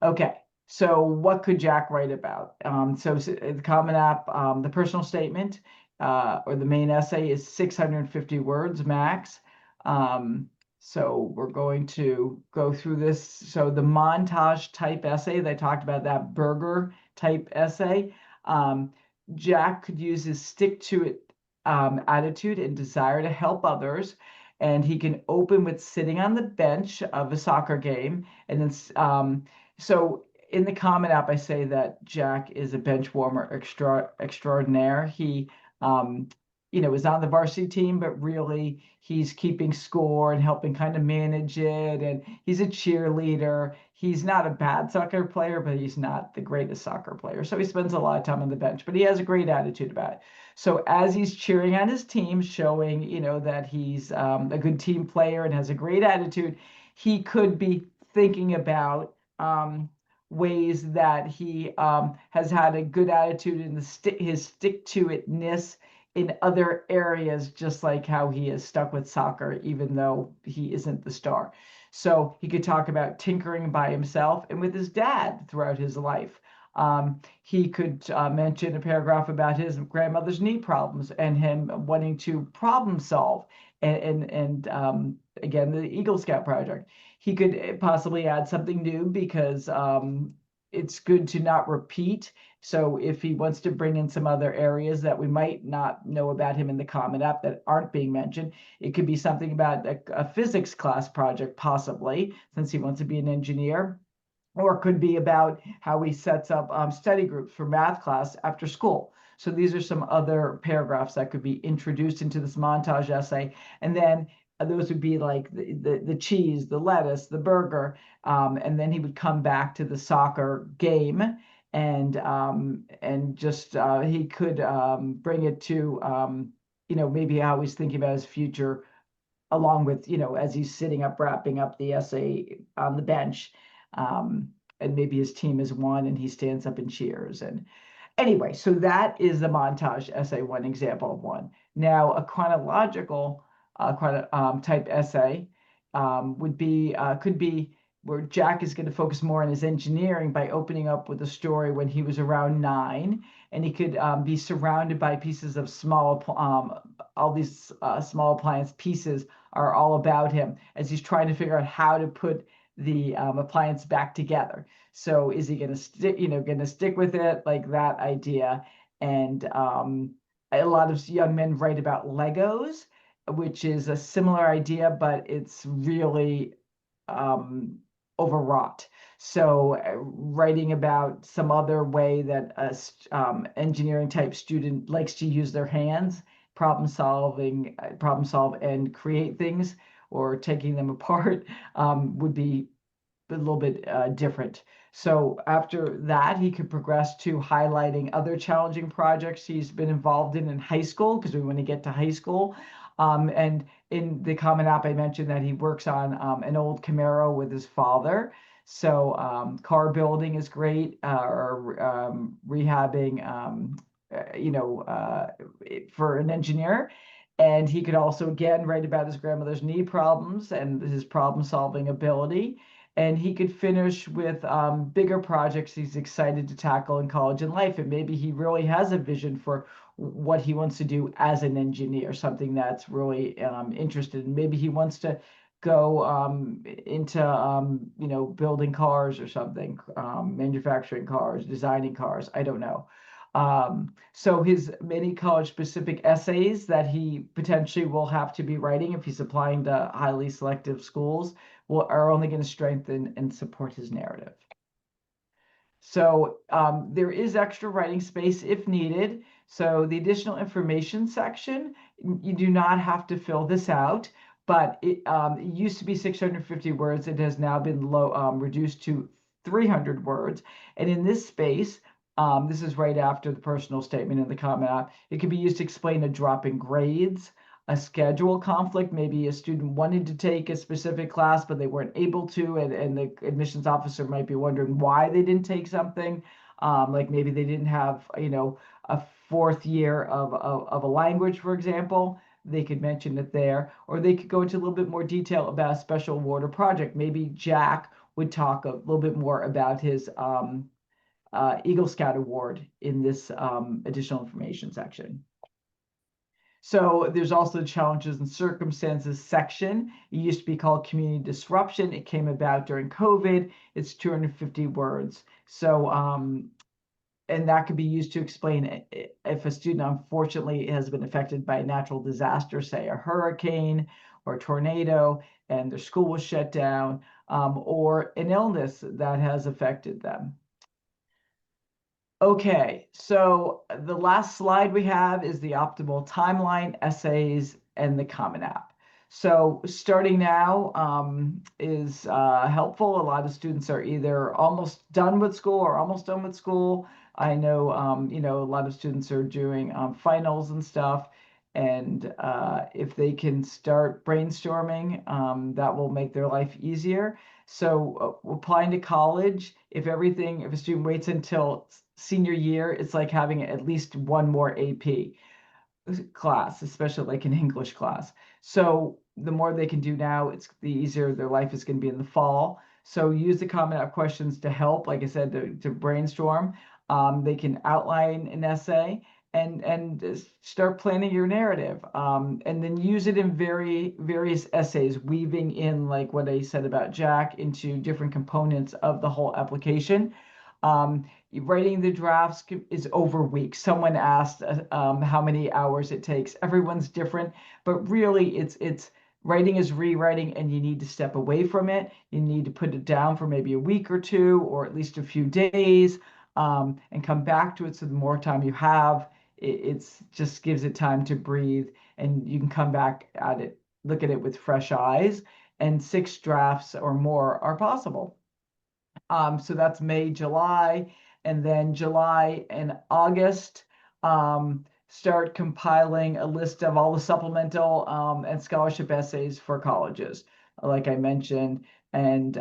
Okay, so what could Jack write about? The Common App, the personal statement or the main essay is 650 words max. So we're going to go through this. So the montage type essay that I talked about, that burger type essay, Jack could use his stick to it attitude and desire to help others. And he can open with sitting on the bench of a soccer game. And then, so in the Common App, I say that Jack is a bench warmer extraordinaire. He, is on the varsity team, but really he's keeping score and helping kind of manage it. And he's a cheerleader. He's not a bad soccer player, but he's not the greatest soccer player. So he spends a lot of time on the bench, but he has a great attitude about it. So as he's cheering on his team, showing, that he's a good team player and has a great attitude, he could be thinking about ways that he has had a good attitude in his stick-to-itness in other areas, just like how he is stuck with soccer, even though he isn't the star. So he could talk about tinkering by himself and with his dad throughout his life. He could mention a paragraph about his grandmother's knee problems and him wanting to problem solve. And again, the Eagle Scout project. He could possibly add something new because it's good to not repeat. So if he wants to bring in some other areas that we might not know about him in the Common App that aren't being mentioned, it could be something about a physics class project, possibly, since he wants to be an engineer. Or it could be about how he sets up study groups for math class after school. So these are some other paragraphs that could be introduced into this montage essay. And then those would be like the cheese, the lettuce, the burger. And then he would come back to the soccer game and just he could bring it to, maybe how he's thinking about his future along with, as he's sitting up, wrapping up the essay on the bench. And maybe his team has won and he stands up and cheers. And anyway, so that is the montage essay, one example of one. Now, a chronological type essay could be where Jack is going to focus more on his engineering by opening up with a story when he was around 9, and he could be surrounded by pieces of all these small appliance pieces are all about him as he's trying to figure out how to put the appliance back together. So is he going to stick with it, like that idea? And a lot of young men write about Legos, which is a similar idea, but it's really overwrought. So writing about some other way that a engineering type student likes to use their hands, problem solve and create things, or taking them apart, would be a little bit different. So after that, he could progress to highlighting other challenging projects he's been involved in high school, because we want to get to high school. And in the Common App, I mentioned that he works on an old Camaro with his father. So car building is great, or rehabbing, for an engineer. And he could also, again, write about his grandmother's knee problems and his problem-solving ability. And he could finish with bigger projects he's excited to tackle in college and life. And maybe he really has a vision for what he wants to do as an engineer, something that's really interested in. Maybe he wants to go into, building cars or something, manufacturing cars, designing cars. I don't know. So his many college-specific essays that he potentially will have to be writing if he's applying to highly selective schools are only going to strengthen and support his narrative. So there is extra writing space if needed. So the additional information section, you do not have to fill this out, but it used to be 650 words. It has now been reduced to 300 words. And in this space, this is right after the personal statement in the comment app, it can be used to explain a drop in grades, a schedule conflict. Maybe a student wanted to take a specific class, but they weren't able to, and the admissions officer might be wondering why they didn't take something. Like maybe they didn't have, a fourth year of a language, for example. They could mention it there, or they could go into a little bit more detail about a special award or project. Maybe Jack would talk a little bit more about his Eagle Scout Award in this additional information section. So there's also the challenges and circumstances section. It used to be called community disruption. It came about during COVID. It's 250 words. So, and that could be used to explain if a student unfortunately has been affected by a natural disaster, say a hurricane or a tornado, and their school was shut down, or an illness that has affected them. Okay, so the last slide we have is the optimal timeline, essays, and the Common App. So starting now is helpful. A lot of students are either almost done with school or almost done with school. I know, a lot of students are doing finals and stuff. And if they can start brainstorming, that will make their life easier. So applying to college, if a student waits until senior year, it's like having at least one more AP class, especially like an English class. So the more they can do now, it's the easier their life is going to be in the fall. So use the Common App questions to help, like I said, to brainstorm. They can outline an essay and start planning your narrative, and then use it in various essays, weaving in, like what I said about Jack, into different components of the whole application. Writing the drafts is over weeks. Someone asked how many hours it takes. Everyone's different, but really it's writing is rewriting, and you need to step away from it. You need to put it down for maybe a week or two, or at least a few days, and come back to it. So the more time you have, it's just gives it time to breathe, and you can come back at it, look at it with fresh eyes, and 6 drafts or more are possible. So that's May, July, and then July and August, start compiling a list of all the supplemental and scholarship essays for colleges, like I mentioned, and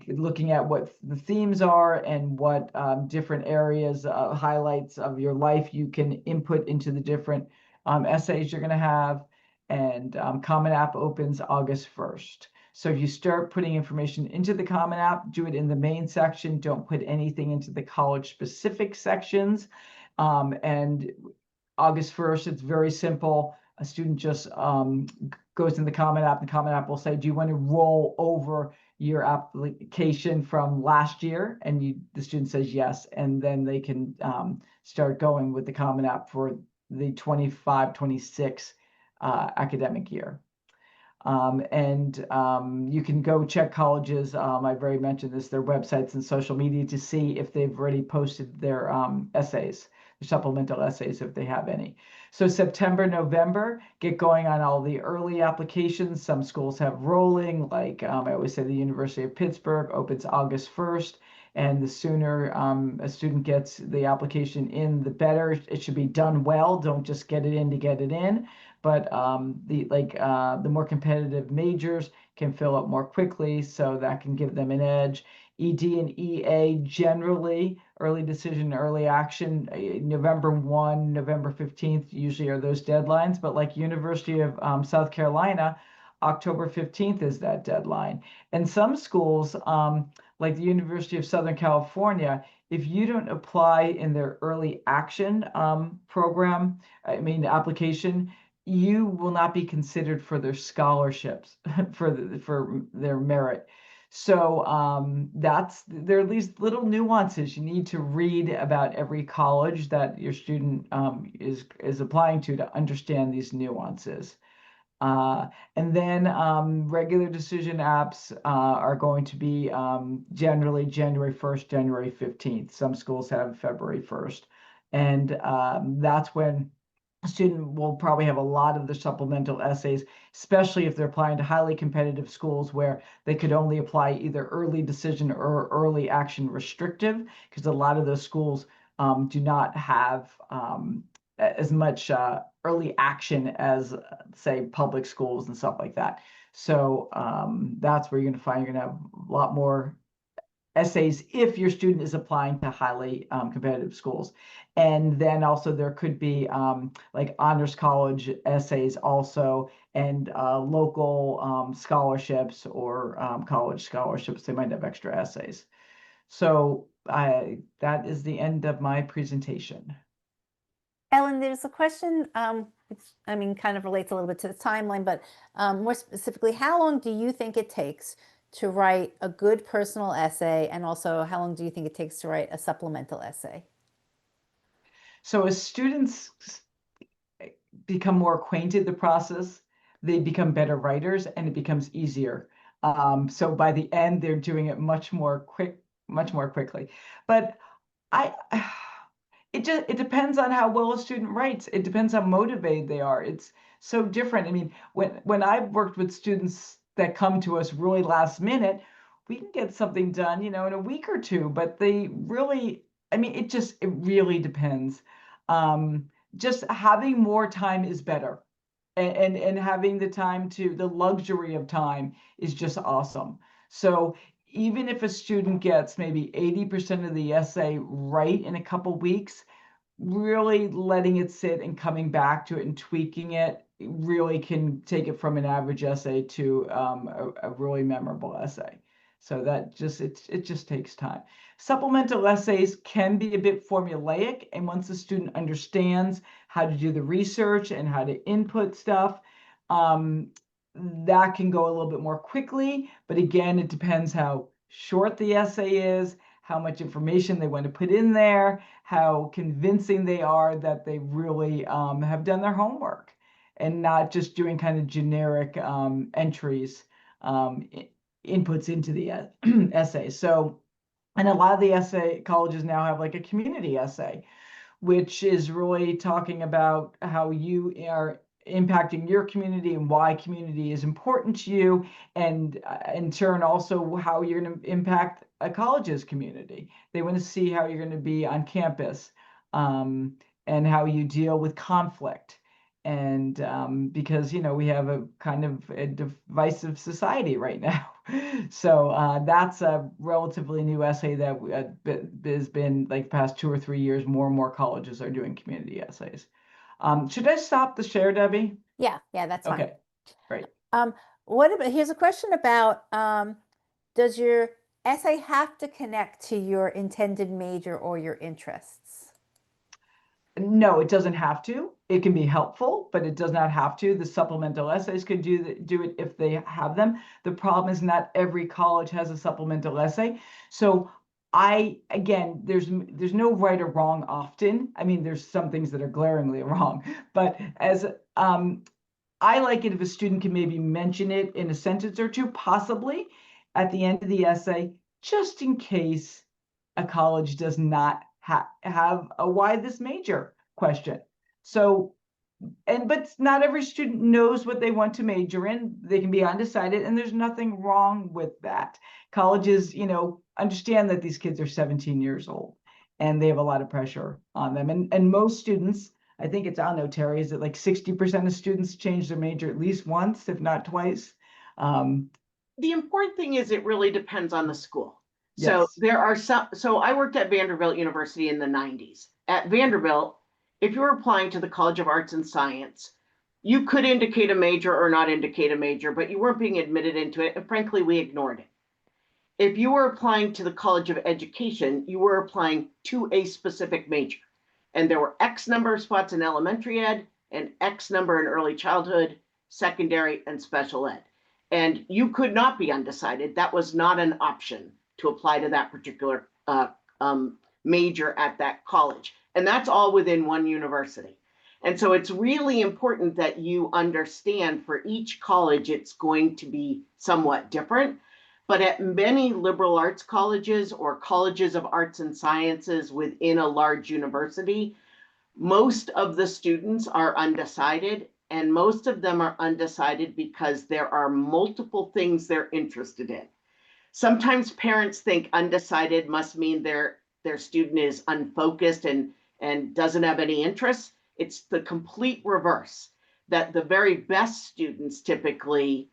looking at what the themes are and what different areas, highlights of your life you can input into the different essays you're going to have. And Common App opens August 1st. So if you start putting information into the Common App, do it in the main section. Don't put anything into the college-specific sections. And August 1st, it's very simple. A student just goes in the Common App. The Common App will say, do you want to roll over your application from last year? And the student says yes. And then they can start going with the Common App for the 25-26 academic year. You can go check colleges. I've already mentioned this, their websites and social media, to see if they've already posted their essays, their supplemental essays, if they have any. So September, November, get going on all the early applications. Some schools have rolling, like I always say the University of Pittsburgh opens August 1st. And the sooner a student gets the application in, the better. It should be done well. Don't just get it in to get it in. But the more competitive majors can fill up more quickly, so that can give them an edge. ED and EA generally, early decision, early action, November 1, November 15th usually are those deadlines. But like University of South Carolina, October 15th is that deadline. And some schools, like the University of Southern California, if you don't apply in their early action application, you will not be considered for their scholarships for their merit. So there are these little nuances you need to read about every college that your student is applying to understand these nuances. Uh, and then regular decision apps are going to be generally January 1st, January 15th. Some schools have February 1st. And that's when a student will probably have a lot of the supplemental essays, especially if they're applying to highly competitive schools where they could only apply either early decision or early action restrictive, because a lot of those schools do not have as much early action as, say, public schools and stuff like that. So that's where you're going to find you're going to have a lot more essays if your student is applying to highly competitive schools. And then also there could be like honors college essays also, and local scholarships or college scholarships. They might have extra essays. So that is the end of my presentation. Ellen, there's a question, which I mean, kind of relates a little bit to the timeline, but more specifically, how long do you think it takes to write a good personal essay? And also, how long do you think it takes to write a supplemental essay? So as students become more acquainted the process, they become better writers and it becomes easier. So by the end, they're doing it much more quickly. But I it depends on how well a student writes. It depends how motivated they are. It's so different. I mean, when I've worked with students that come to us really last minute, we can get something done, in a week or two, but they really, I mean, it really depends. Um, just having more time is better. And having the luxury of time is just awesome. So even if a student gets maybe 80% of the essay right in a couple weeks, really letting it sit and coming back to it and tweaking it really can take it from an average essay to a really memorable essay. So it just takes time. Supplemental essays can be a bit formulaic, and once the student understands how to do the research and how to input stuff, um, that can go a little bit more quickly. But again, it depends how short the essay is, how much information they want to put in there, how convincing they are that they really have done their homework and not just doing kind of generic entries, inputs into the essay. So, and a lot of the essay colleges now have like a community essay, which is really talking about how you are impacting your community and why community is important to you, and in turn also how you're going to impact a college's community. They want to see how you're going to be on campus, and how you deal with conflict. And because we have a kind of a divisive society right now. So that's a relatively new essay that has been like the past 2 or 3 years. More and more colleges are doing community essays. Should I stop the share, Debbie? Yeah, that's fine. Okay, great. Here's a question about, does your essay have to connect to your intended major or your interests? No, it doesn't have to. It can be helpful, but it does not have to. The supplemental essays could do it if they have them. The problem is not every college has a supplemental essay. So again, there's no right or wrong often. I mean, there's some things that are glaringly wrong, but as I like it if a student can maybe mention it in a sentence or two, possibly at the end of the essay, just in case a college does not have a why this major question. So, but not every student knows what they want to major in. They can be undecided, and there's nothing wrong with that. Colleges, understand that these kids are 17 years old and they have a lot of pressure on them. And most students, I think it's, I don't know, Terry, is it like 60% of students change their major at least once, if not twice? The important thing is it really depends on the school. So Yes. there are so I worked at Vanderbilt University in the 90s. At Vanderbilt, if you were applying to the College of Arts and Science, you could indicate a major or not indicate a major, but you weren't being admitted into it. And frankly, we ignored it. If you were applying to the College of Education, you were applying to a specific major. And there were X number of spots in elementary ed and X number in early childhood, secondary, and special ed. And you could not be undecided. That was not an option to apply to that particular major at that college. And that's all within one university. And so it's really important that you understand for each college, it's going to be somewhat different. But at many liberal arts colleges or colleges of arts and sciences within a large university, most of the students are undecided, and most of them are undecided because there are multiple things they're interested in. Sometimes parents think undecided must mean their student is unfocused and doesn't have any interests. It's the complete reverse, that the very best students typically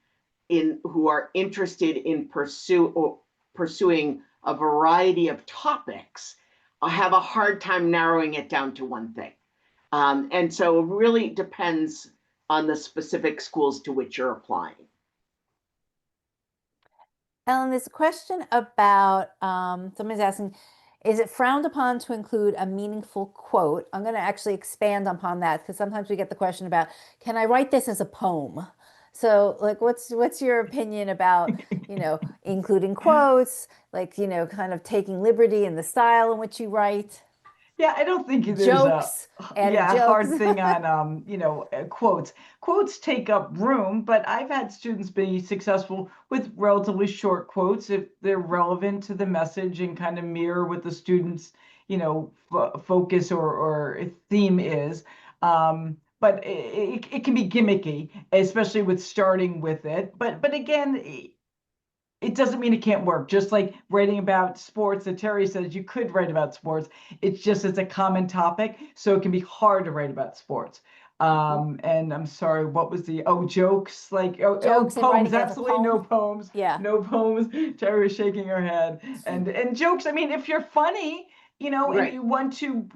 in who are interested in pursuing a variety of topics have a hard time narrowing it down to one thing. And so it really depends on the specific schools to which you're applying. Ellen, there's a question about somebody's asking, is it frowned upon to include a meaningful quote? I'm going to actually expand upon that because sometimes we get the question about, can I write this as a poem? So, like, what's your opinion about, including quotes, like, kind of taking liberty in the style in which you write? Yeah, I don't think there's a Jokes, adding jokes. hard thing on quotes. Quotes take up room, but I've had students be successful with relatively short quotes if they're relevant to the message and kind of mirror what the students, focus or theme is. But it can be gimmicky, especially with starting with it. But again, it doesn't mean it can't work. Just like writing about sports that Terry says you could write about sports. It's a common topic, so it can be hard to write about sports. And I'm sorry, what was jokes? Like Jokes and poems. writing it as a Absolutely no poem. poems. Yeah. No poems. Terry was shaking her head. And jokes. I mean, if you're funny, and Right. you want to,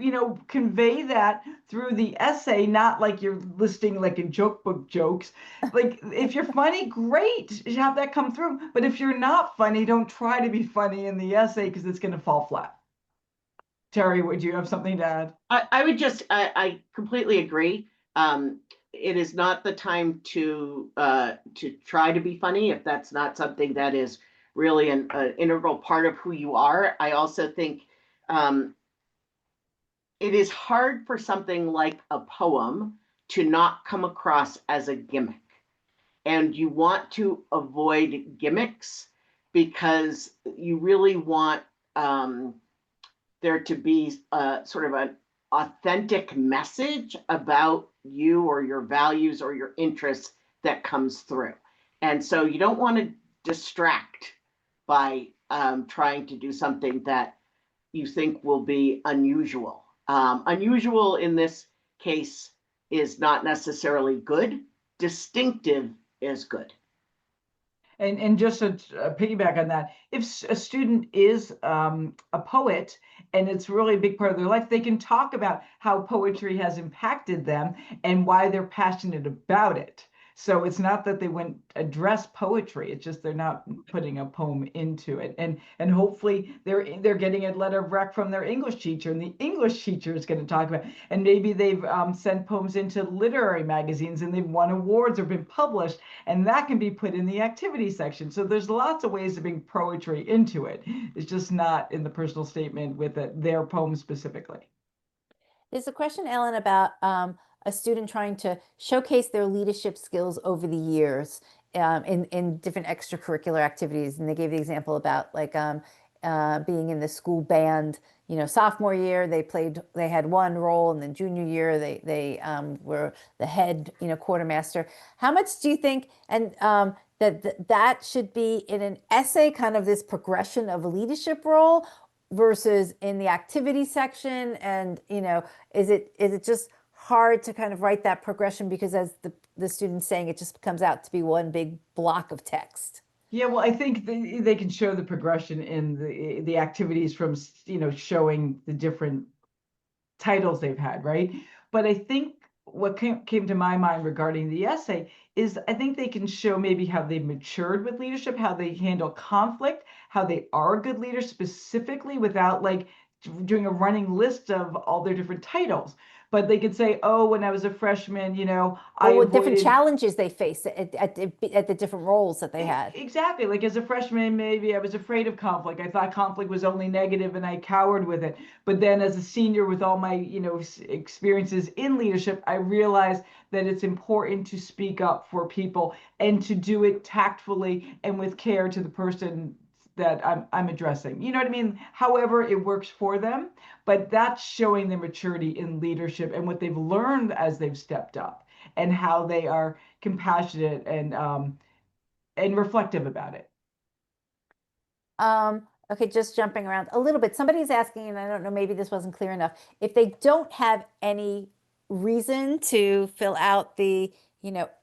convey that through the essay, not like you're listing like in joke book jokes. Like if you're funny, great, you have that come through. But if you're not funny, don't try to be funny in the essay because it's going to fall flat. Terry, would you have something to add? I would I completely agree. It is not the time to try to be funny if that's not something that is really an integral part of who you are. I also think um, it is hard for something like a poem to not come across as a gimmick. And you want to avoid gimmicks because you really want there to be sort of an authentic message about you or your values or your interests that comes through. And so you don't want to distract by trying to do something that you think will be unusual. Unusual in this case is not necessarily good. Distinctive is good. And just to piggyback on that, if a student is a poet and it's really a big part of their life, they can talk about how poetry has impacted them and why they're passionate about it. So it's not that they wouldn't address poetry; it's just they're not putting a poem into it. And hopefully they're getting a letter of rec from their English teacher, and the English teacher is going to talk about. And maybe they've sent poems into literary magazines and they've won awards or been published, and that can be put in the activity section. So there's lots of ways to bring poetry into it. It's just not in the personal statement with their poem specifically. There's a question, Ellen, about a student trying to showcase their leadership skills over the years in different extracurricular activities. And they gave the example about like being in the school band. Sophomore year they had one role, and then junior year they were the head, quartermaster. How much do you think, and that should be in an essay, kind of this progression of a leadership role, versus in the activity section? And is it just hard to kind of write that progression because, as the student's saying, it just comes out to be one big block of text? Yeah, well, I think they can show the progression in the activities from, showing the different titles they've had, right? But I think what came to my mind regarding the essay is I think they can show maybe how they've matured with leadership, how they handle conflict, how they are good leaders specifically without like doing a running list of all their different titles. But they could say, oh, when I was a freshman, I Or what different avoided. challenges they faced at the different roles that they had. Exactly. Like as a freshman, maybe I was afraid of conflict. I thought conflict was only negative and I cowered with it. But then as a senior with all my, experiences in leadership, I realized that it's important to speak up for people and to do it tactfully and with care to the person that I'm addressing. You know what I mean? However, it works for them, but that's showing their maturity in leadership and what they've learned as they've stepped up and how they are compassionate and reflective about it. Okay, just jumping around a little bit. Somebody's asking, and I don't know, maybe this wasn't clear enough. If they don't have any reason to fill out the,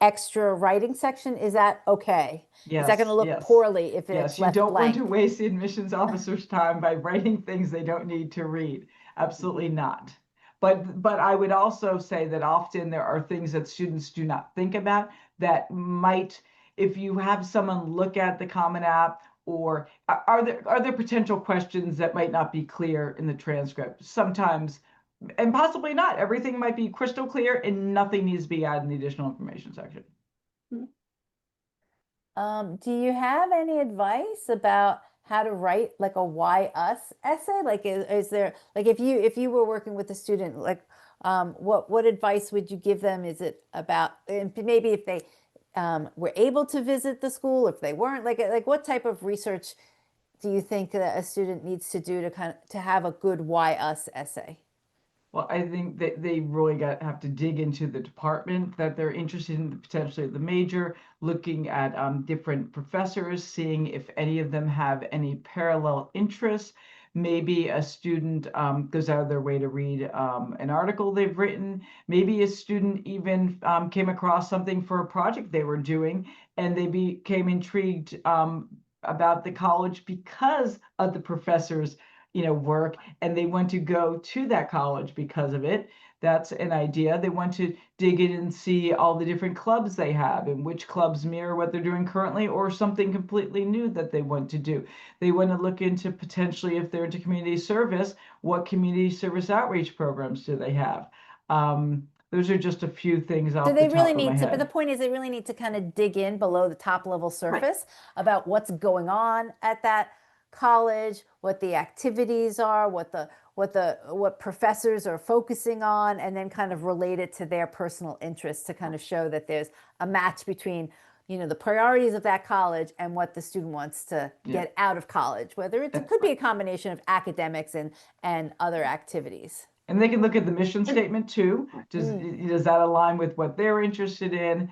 extra writing section, is that okay? Is that going to Yes, look yes, poorly if it's yes. You left don't want to blank? waste the admissions officer's time by writing things they don't need to read. Absolutely not. But I would also say that often there are things that students do not think about that might, if you have someone look at the Common App, or are there potential questions that might not be clear in the transcript? Sometimes, and possibly not. Everything might be crystal clear and nothing needs to be added in the additional information section. Do you have any advice about how to write like a why us essay? Like, is there like if you were working with a student, like, what advice would you give them? Is it about, and maybe if they were able to visit the school, if they weren't, like what type of research do you think that a student needs to do to kind of to have a good why us essay? Well, I think that they really have to dig into the department that they're interested in, potentially the major, looking at different professors, seeing if any of them have any parallel interests. Maybe a student goes out of their way to read an article they've written. Maybe a student even came across something for a project they were doing, and they became intrigued about the college because of the professor's work, and they want to go to that college because of it. That's an idea. They want to dig in and see all the different clubs they have and which clubs mirror what they're doing currently or something completely new that they want to do. They want to look into potentially, if they're into community service, what community service outreach programs do they have? Those are just a few things So off the they really top of my need to, but the head. point is they really need to kind of dig in below the top level Right. surface about what's going on at that college, what the activities are, what professors are focusing on, and then kind of relate it to their personal interests to kind of show that there's a match between, the priorities of that college and what the student wants to Yeah. get out of college, whether it And, could be a combination of academics and other activities. And they can look at the mission And statement too. Does Mm. does that align with what they're interested in?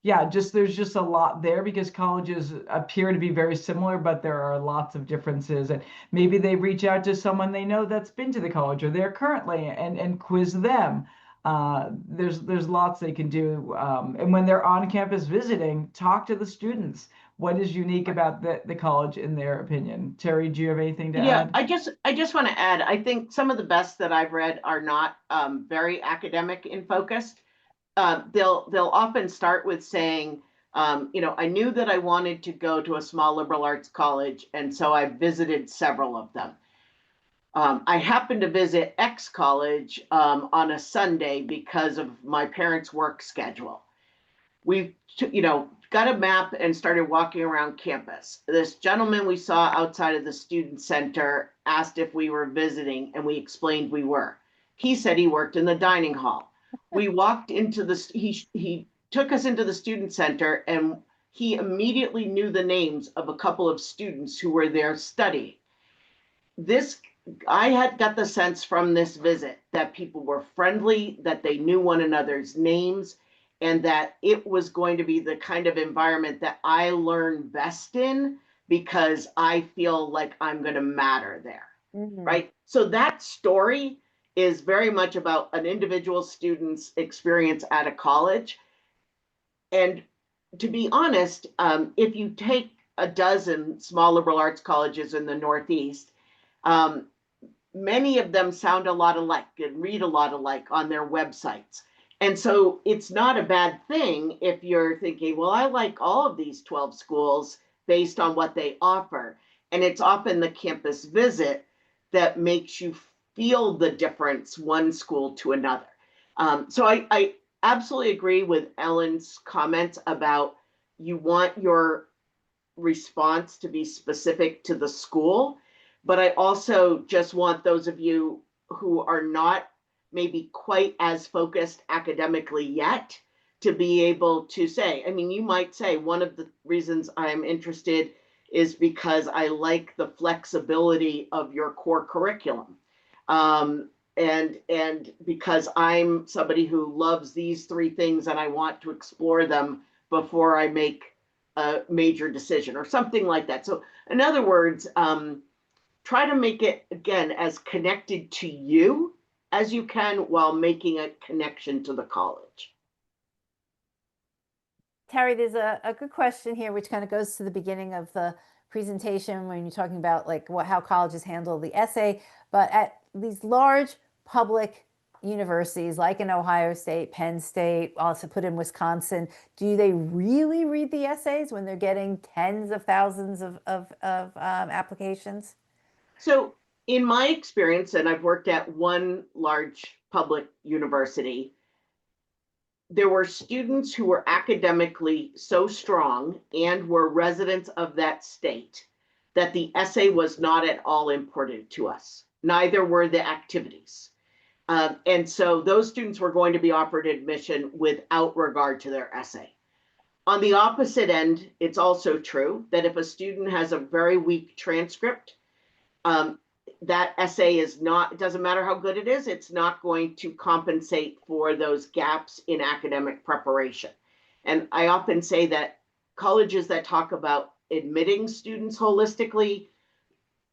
Yeah, there's just a lot there because colleges appear to be very similar, but there are lots of differences. And maybe they reach out to someone they know that's been to the college or there currently and quiz them. There's lots they can do. And when they're on campus visiting, talk to the students. What is unique about the college in their opinion? Terry, do you have anything to yeah, add? I just want to add, I think some of the best that I've read are not very academic in focus. They'll often start with saying, I knew that I wanted to go to a small liberal arts college, and so I visited several of them. I happened to visit X college on a Sunday because of my parents' work schedule. We, got a map and started walking around campus. This gentleman we saw outside of the student center asked if we were visiting, and we explained we were. He said he worked in the dining hall. We walked into he took us into the student center, and he immediately knew the names of a couple of students who were there studying. This I had got the sense from this visit that people were friendly, that they knew one another's names, and that it was going to be the kind of environment that I learn best in because I feel like I'm going to matter there. Mhm. Right. So that story is very much about an individual student's experience at a college. And to be honest, if you take a dozen small liberal arts colleges in the Northeast, um, many of them sound a lot alike and read a lot alike on their websites. And so it's not a bad thing if you're thinking, well, I like all of these 12 schools based on what they offer. And it's often the campus visit that makes you feel the difference one school to another. So I absolutely agree with Ellen's comments about you want your response to be specific to the school. But I also just want those of you who are not maybe quite as focused academically yet to be able to say, I mean, you might say one of the reasons I'm interested is because I like the flexibility of your core curriculum. And because I'm somebody who loves these three things and I want to explore them before I make a major decision or something like that. So in other words, try to make it, again, as connected to you as you can while making a connection to the college. Terry, there's a good question here, which kind of goes to the beginning of the presentation when you're talking about like how colleges handle the essay. But at these large public universities, like in Ohio State, Penn State, also put in Wisconsin, do they really read the essays when they're getting tens of thousands of applications? So in my experience, and I've worked at one large public university, there were students who were academically so strong and were residents of that state that the essay was not at all important to us. Neither were the activities. And so those students were going to be offered admission without regard to their essay. On the opposite end, it's also true that if a student has a very weak transcript, um, that essay is not, it doesn't matter how good it is, it's not going to compensate for those gaps in academic preparation. And I often say that colleges that talk about admitting students holistically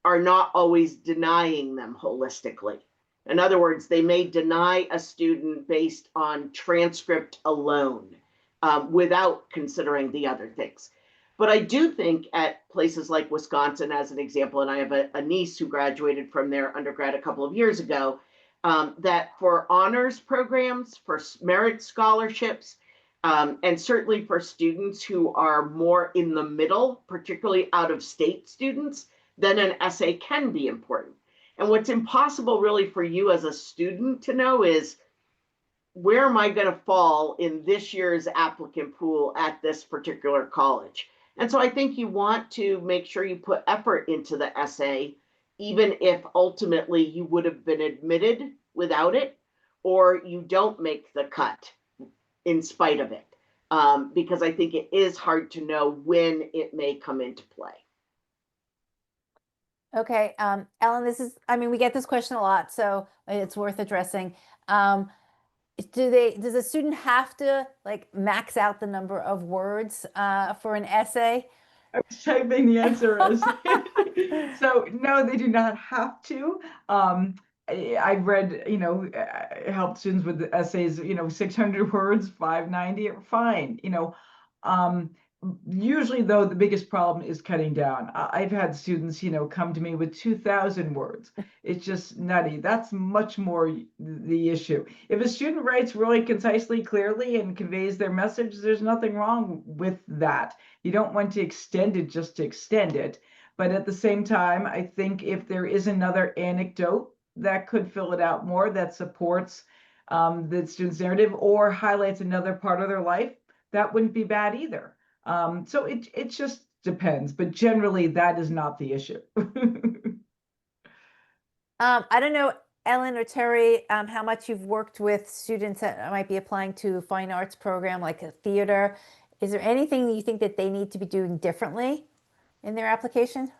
are not always denying them holistically. In other words, they may deny a student based on transcript alone without considering the other things. But I do think at places like Wisconsin, as an example, and I have a niece who graduated from their undergrad a couple of years ago, that for honors programs, for merit scholarships, and certainly for students who are more in the middle, particularly out of state students, then an essay can be important. And what's impossible really for you as a student to know is, where am I going to fall in this year's applicant pool at this particular college? And so I think you want to make sure you put effort into the essay, even if ultimately you would have been admitted without it, or you don't make the cut in spite of it. Because I think it is hard to know when it may come into play. Okay, Ellen, I mean, we get this question a lot, so it's worth addressing. Um, does a student have to like max out the number of words for an essay? I was typing the answer is. So no, they do not have to. I've read, helped students with essays, 600 words, 590 are fine. Um, Usually though, the biggest problem is cutting down. I've had students, come to me with 2,000 words. It's just nutty. That's much more the issue. If a student writes really concisely, clearly, and conveys their message, there's nothing wrong with that. You don't want to extend it just to extend it. But at the same time, I think if there is another anecdote that could fill it out more, that supports the student's narrative or highlights another part of their life, that wouldn't be bad either. So it just depends, but generally that is not the issue. I don't know, Ellen or Terry, how much you've worked with students that might be applying to a fine arts program like a theater. Is there anything that you think that they need to be doing differently in their application?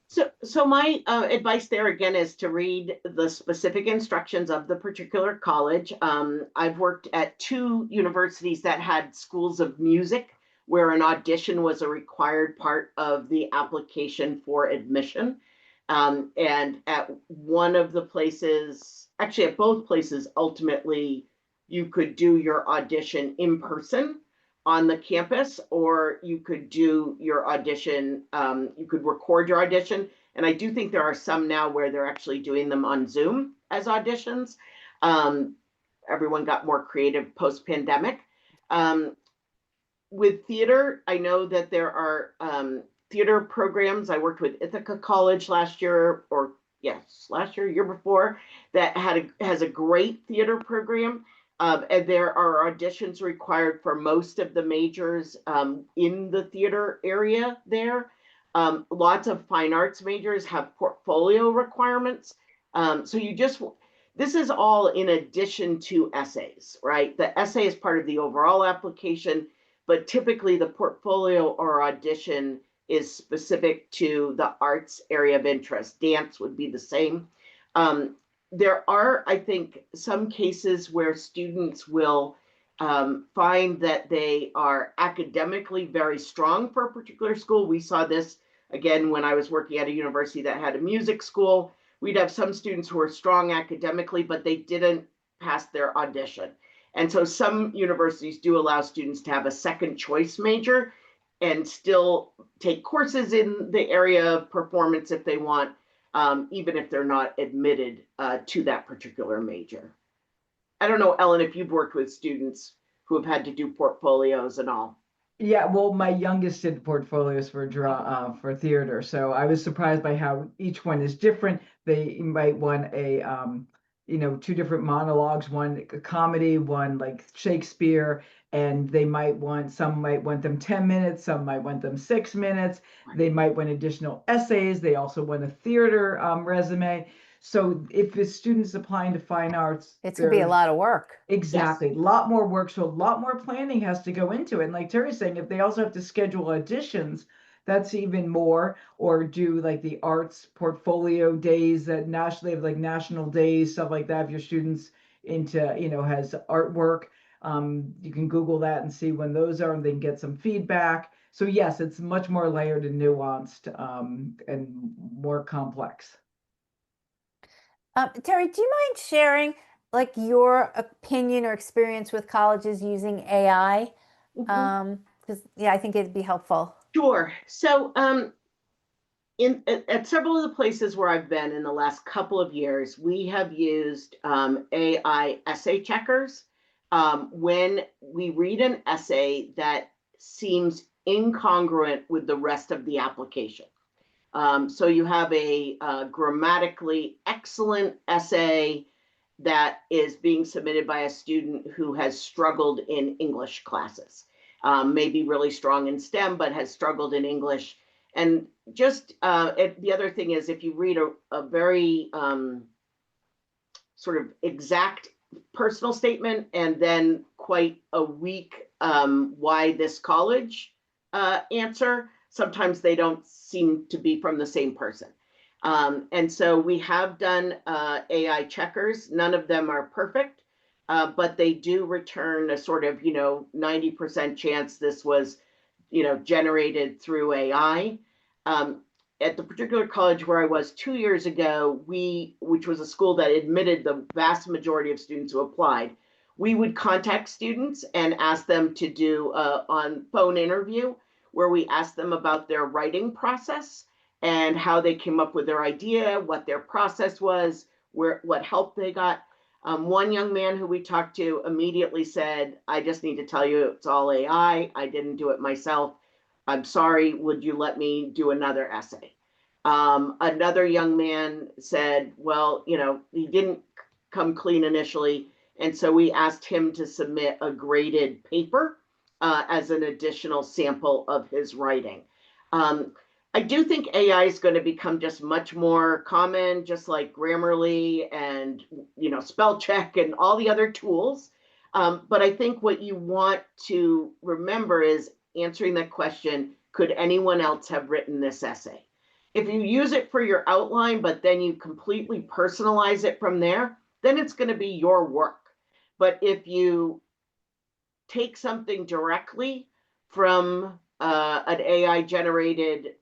So my advice there again is to read the specific instructions of the particular college. I've worked at two universities that had schools of music where an audition was a required part of the application for admission. And at one of the places, actually at both places, ultimately you could do your audition in person on the campus, or you could do your audition, you could record your audition. And I do think there are some now where they're actually doing them on Zoom as auditions. Everyone got more creative post-pandemic. With theater, I know that there are theater programs. I worked with Ithaca College last year, or yes, last year, year before, that has a great theater program. And there are auditions required for most of the majors in the theater area there. Lots of fine arts majors have portfolio requirements. So this is all in addition to essays, right? The essay is part of the overall application, but typically the portfolio or audition is specific to the arts area of interest. Dance would be the same. There are, I think, some cases where students will find that they are academically very strong for a particular school. We saw this again when I was working at a university that had a music school. We'd have some students who were strong academically, but they didn't pass their audition. And so some universities do allow students to have a second choice major and still take courses in the area of performance if they want, even if they're not admitted to that particular major. I don't know, Ellen, if you've worked with students who have had to do portfolios and all. Yeah, well, my youngest did portfolios for theater, so I was surprised by how each one is different. They might want a two different monologues, one a comedy, one like Shakespeare, and some might want them 10 minutes, some might want them 6 minutes. They might want additional essays. They also want a theater resume. So if the student's applying to fine arts, It's gonna be a lot of work. exactly. A lot more work, so a lot more planning has to go into it. And like Terry's saying, if they also have to schedule auditions, that's even more, or do like the arts portfolio days that nationally have like national days, stuff like that. If your students into, has artwork, you can Google that and see when those are, and they can get some feedback. So yes, it's much more layered and nuanced, and more complex. Terry, do you mind sharing like your opinion or experience with colleges using AI? Because yeah, I think it'd be helpful. Sure. So at several of the places where I've been in the last couple of years, we have used AI essay checkers when we read an essay that seems incongruent with the rest of the application. So you have a grammatically excellent essay that is being submitted by a student who has struggled in English classes, maybe really strong in STEM, but has struggled in English. And just the other thing is, if you read a very sort of exact personal statement and then quite a weak why this college answer, sometimes they don't seem to be from the same person. And so we have done AI checkers. None of them are perfect, but they do return a sort of, 90% chance this was, generated through AI. At the particular college where I was 2 years ago, which was a school that admitted the vast majority of students who applied, we would contact students and ask them to do on phone interview where we asked them about their writing process and how they came up with their idea, what their process was, what help they got. One young man who we talked to immediately said, "I just need to tell you it's all AI. I didn't do it myself. I'm sorry, would you let me do another essay?" Another young man said, well, he didn't come clean initially. And so we asked him to submit a graded paper as an additional sample of his writing. I do think AI is going to become just much more common, just like Grammarly and spell check and all the other tools. But I think what you want to remember is answering that question, could anyone else have written this essay? If you use it for your outline, but then you completely personalize it from there, then it's going to be your work. But if you take something directly from an AI generated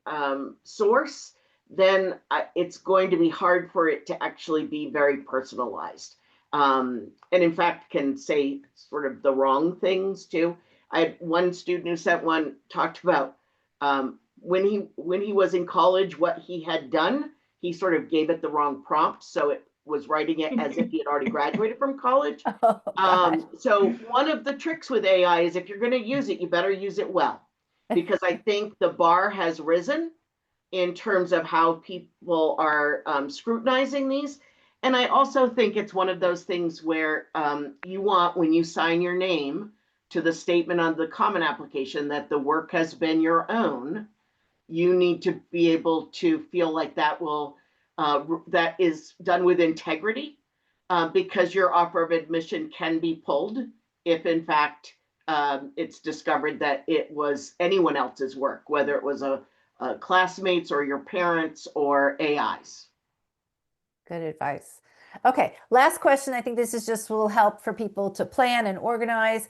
source, then it's going to be hard for it to actually be very personalized. And in fact, can say sort of the wrong things too. I had one student who sent one, talked about when he was in college, what he had done, he sort of gave it the wrong prompt. So it was writing it as if he had already graduated from college. Oh, God. So one of the tricks with AI is if you're going to use it, you better use it well, because I think the bar has risen in terms of how people are scrutinizing these. And I also think it's one of those things where you want, when you sign your name to the statement on the common application, that the work has been your own. You need to be able to feel like that is done with integrity, because your offer of admission can be pulled if in fact it's discovered that it was anyone else's work, whether it was a classmates or your parents or AIs. Good advice. Okay, last question. I think this is just will help for people to plan and organize.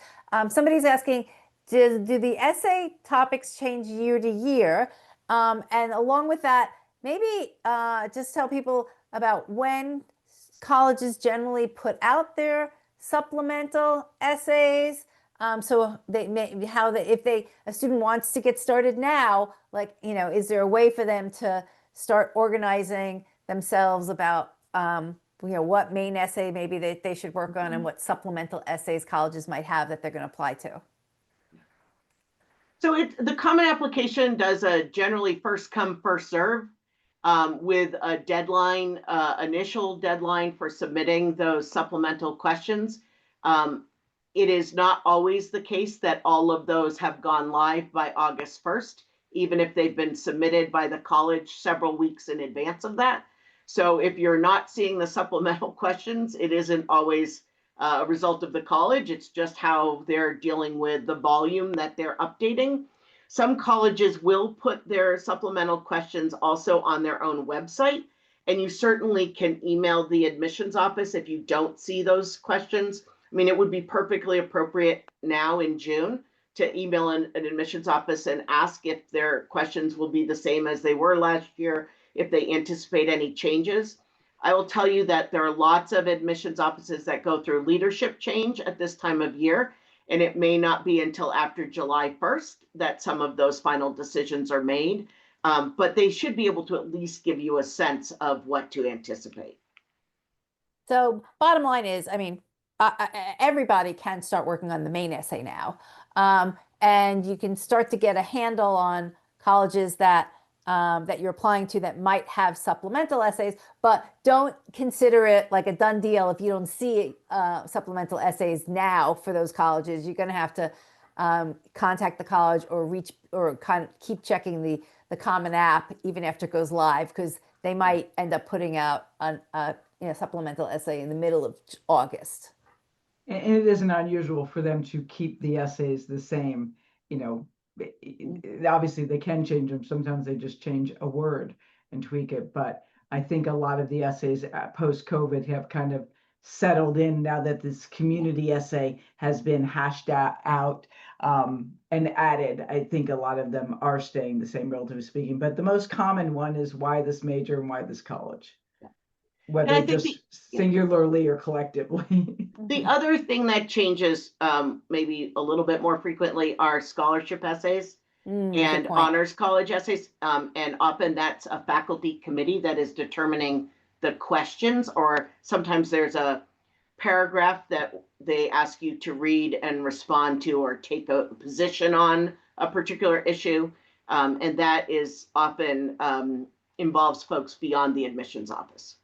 Somebody's asking, do the essay topics change year to year? And along with that, maybe just tell people about when colleges generally put out their supplemental essays. So they may, how they, if a student wants to get started now, like, is there a way for them to start organizing themselves about what main essay maybe they should work on, and what supplemental essays colleges might have that they're going to apply to? So the common application does a generally first come, first serve, with a deadline, initial deadline for submitting those supplemental questions. It is not always the case that all of those have gone live by August 1st, even if they've been submitted by the college several weeks in advance of that. So if you're not seeing the supplemental questions, it isn't always a result of the college. It's just how they're dealing with the volume that they're updating. Some colleges will put their supplemental questions also on their own website, and you certainly can email the admissions office if you don't see those questions. I mean, it would be perfectly appropriate now in June to email an admissions office and ask if their questions will be the same as they were last year, if they anticipate any changes. I will tell you that there are lots of admissions offices that go through leadership change at this time of year, and it may not be until after July 1st that some of those final decisions are made. But they should be able to at least give you a sense of what to anticipate. So bottom line is, I mean, everybody can start working on the main essay now. And you can start to get a handle on colleges that you're applying to that might have supplemental essays, but don't consider it like a done deal if you don't see supplemental essays now for those colleges. You're going to have to contact the college or kind of keep checking the Common App even after it goes live, because they might end up putting out a supplemental essay in the middle of August. And it isn't unusual for them to keep the essays the same. Obviously they can change them. Sometimes they just change a word and tweak it. But I think a lot of the essays post-COVID have kind of settled in now that this community essay has been hashed out and added. I think a lot of them are staying the same, relatively speaking. But the most common one is why this major and why this college, whether just singularly or collectively. The other thing that changes maybe a little bit more frequently are scholarship essays and honors college essays. And often that's a faculty committee that is determining the questions, or sometimes there's a paragraph that they ask you to read and respond to or take a position on a particular issue. And that is often involves folks beyond the admissions office.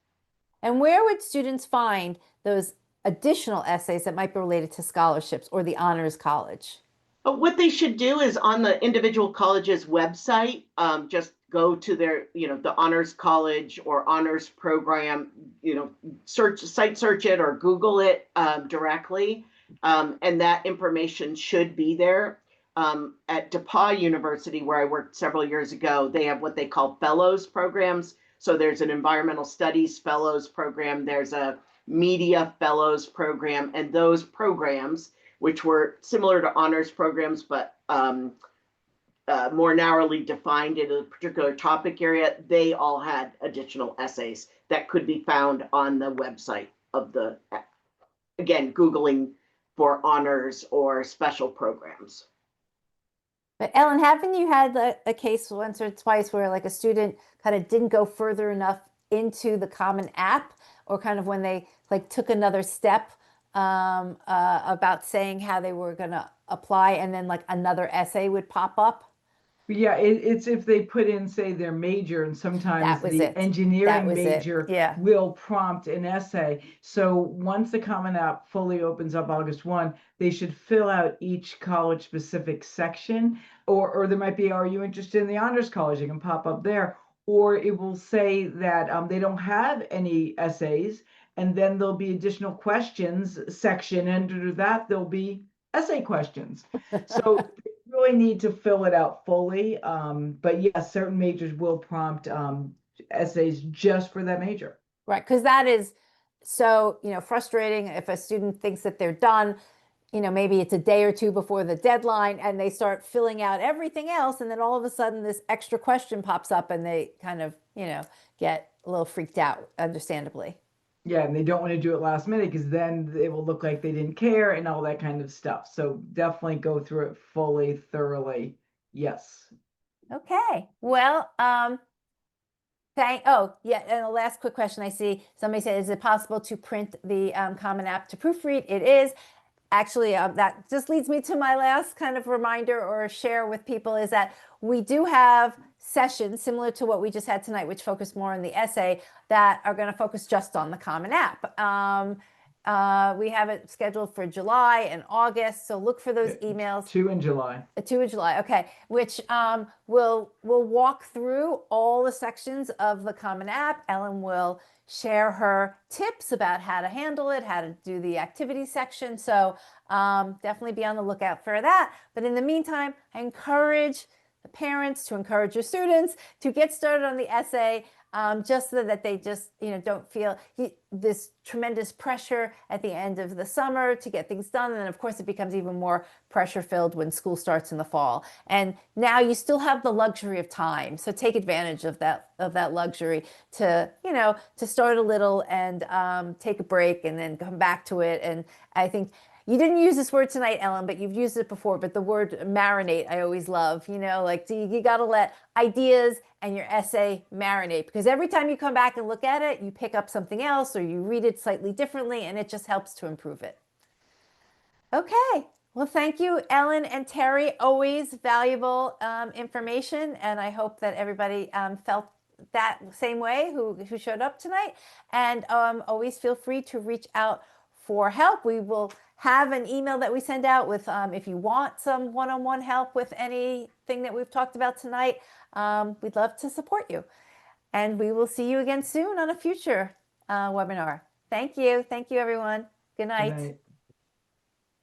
And where would students find those additional essays that might be related to scholarships or the honors college? But what they should do is on the individual college's website, just go to their, the honors college or honors program, site search it or Google it directly. And that information should be there. At DePauw University, where I worked several years ago, they have what they call fellows programs. So there's an environmental studies fellows program, there's a media fellows program, and those programs, which were similar to honors programs, but more narrowly defined in a particular topic area, they all had additional essays that could be found on the website of again, Googling for honors or special programs. But Ellen, haven't you had a case once or twice where like a student kind of didn't go further enough into the Common App, or kind of when they like took another step about saying how they were going to apply, and then like another essay would pop up? Yeah, it's if they put in, say, their major, and sometimes That was the it. That engineering was it. major Yeah. will prompt an essay. So once the Common App fully opens up August 1, they should fill out each college specific section. Or there might be, are you interested in the honors college? It can pop up there. Or it will say that they don't have any essays, and then there'll be additional questions section. And under that, there'll be essay questions. So really need to fill it out fully. But yes, certain majors will prompt essays just for that major. Right, because that is so, frustrating if a student thinks that they're done, maybe it's a day or two before the deadline and they start filling out everything else. And then all of a sudden this extra question pops up and they kind of, get a little freaked out, understandably. Yeah, and they don't want to do it last minute because then it will look like they didn't care and all that kind of stuff. So definitely go through it fully, thoroughly. Yes. Okay. Well, oh, yeah. And the last quick question I see, somebody said, is it possible to print the Common App to proofread? It is. Actually, that just leads me to my last kind of reminder or share with people is that we do have sessions similar to what we just had tonight, which focus more on the essay, that are going to focus just on the Common App. We have it scheduled for July and August, so look for those emails. 2 in July. 2 in July, okay, which will walk through all the sections of the Common App. Ellen will share her tips about how to handle it, how to do the activity section. So definitely be on the lookout for that. But in the meantime, I encourage the parents to encourage your students to get started on the essay, just so that they just don't feel this tremendous pressure at the end of the summer to get things done. And then of course it becomes even more pressure filled when school starts in the fall. And now you still have the luxury of time, so take advantage of that luxury to to start a little and take a break and then come back to it. And I think you didn't use this word tonight, Ellen, but you've used it before. But the word marinate, I always love, like you got to let ideas and your essay marinate, because every time you come back and look at it, you pick up something else or you read it slightly differently, and it just helps to improve it. Okay. Well, thank you, Ellen and Terry. Always valuable information. And I hope that everybody felt that same way who showed up tonight. And always feel free to reach out for help. We will have an email that we send out with if you want some one-on-one help with anything that we've talked about tonight. We'd love to support you. And we will see you again soon on a future webinar. Thank you. Thank you, everyone. Good night. Good night.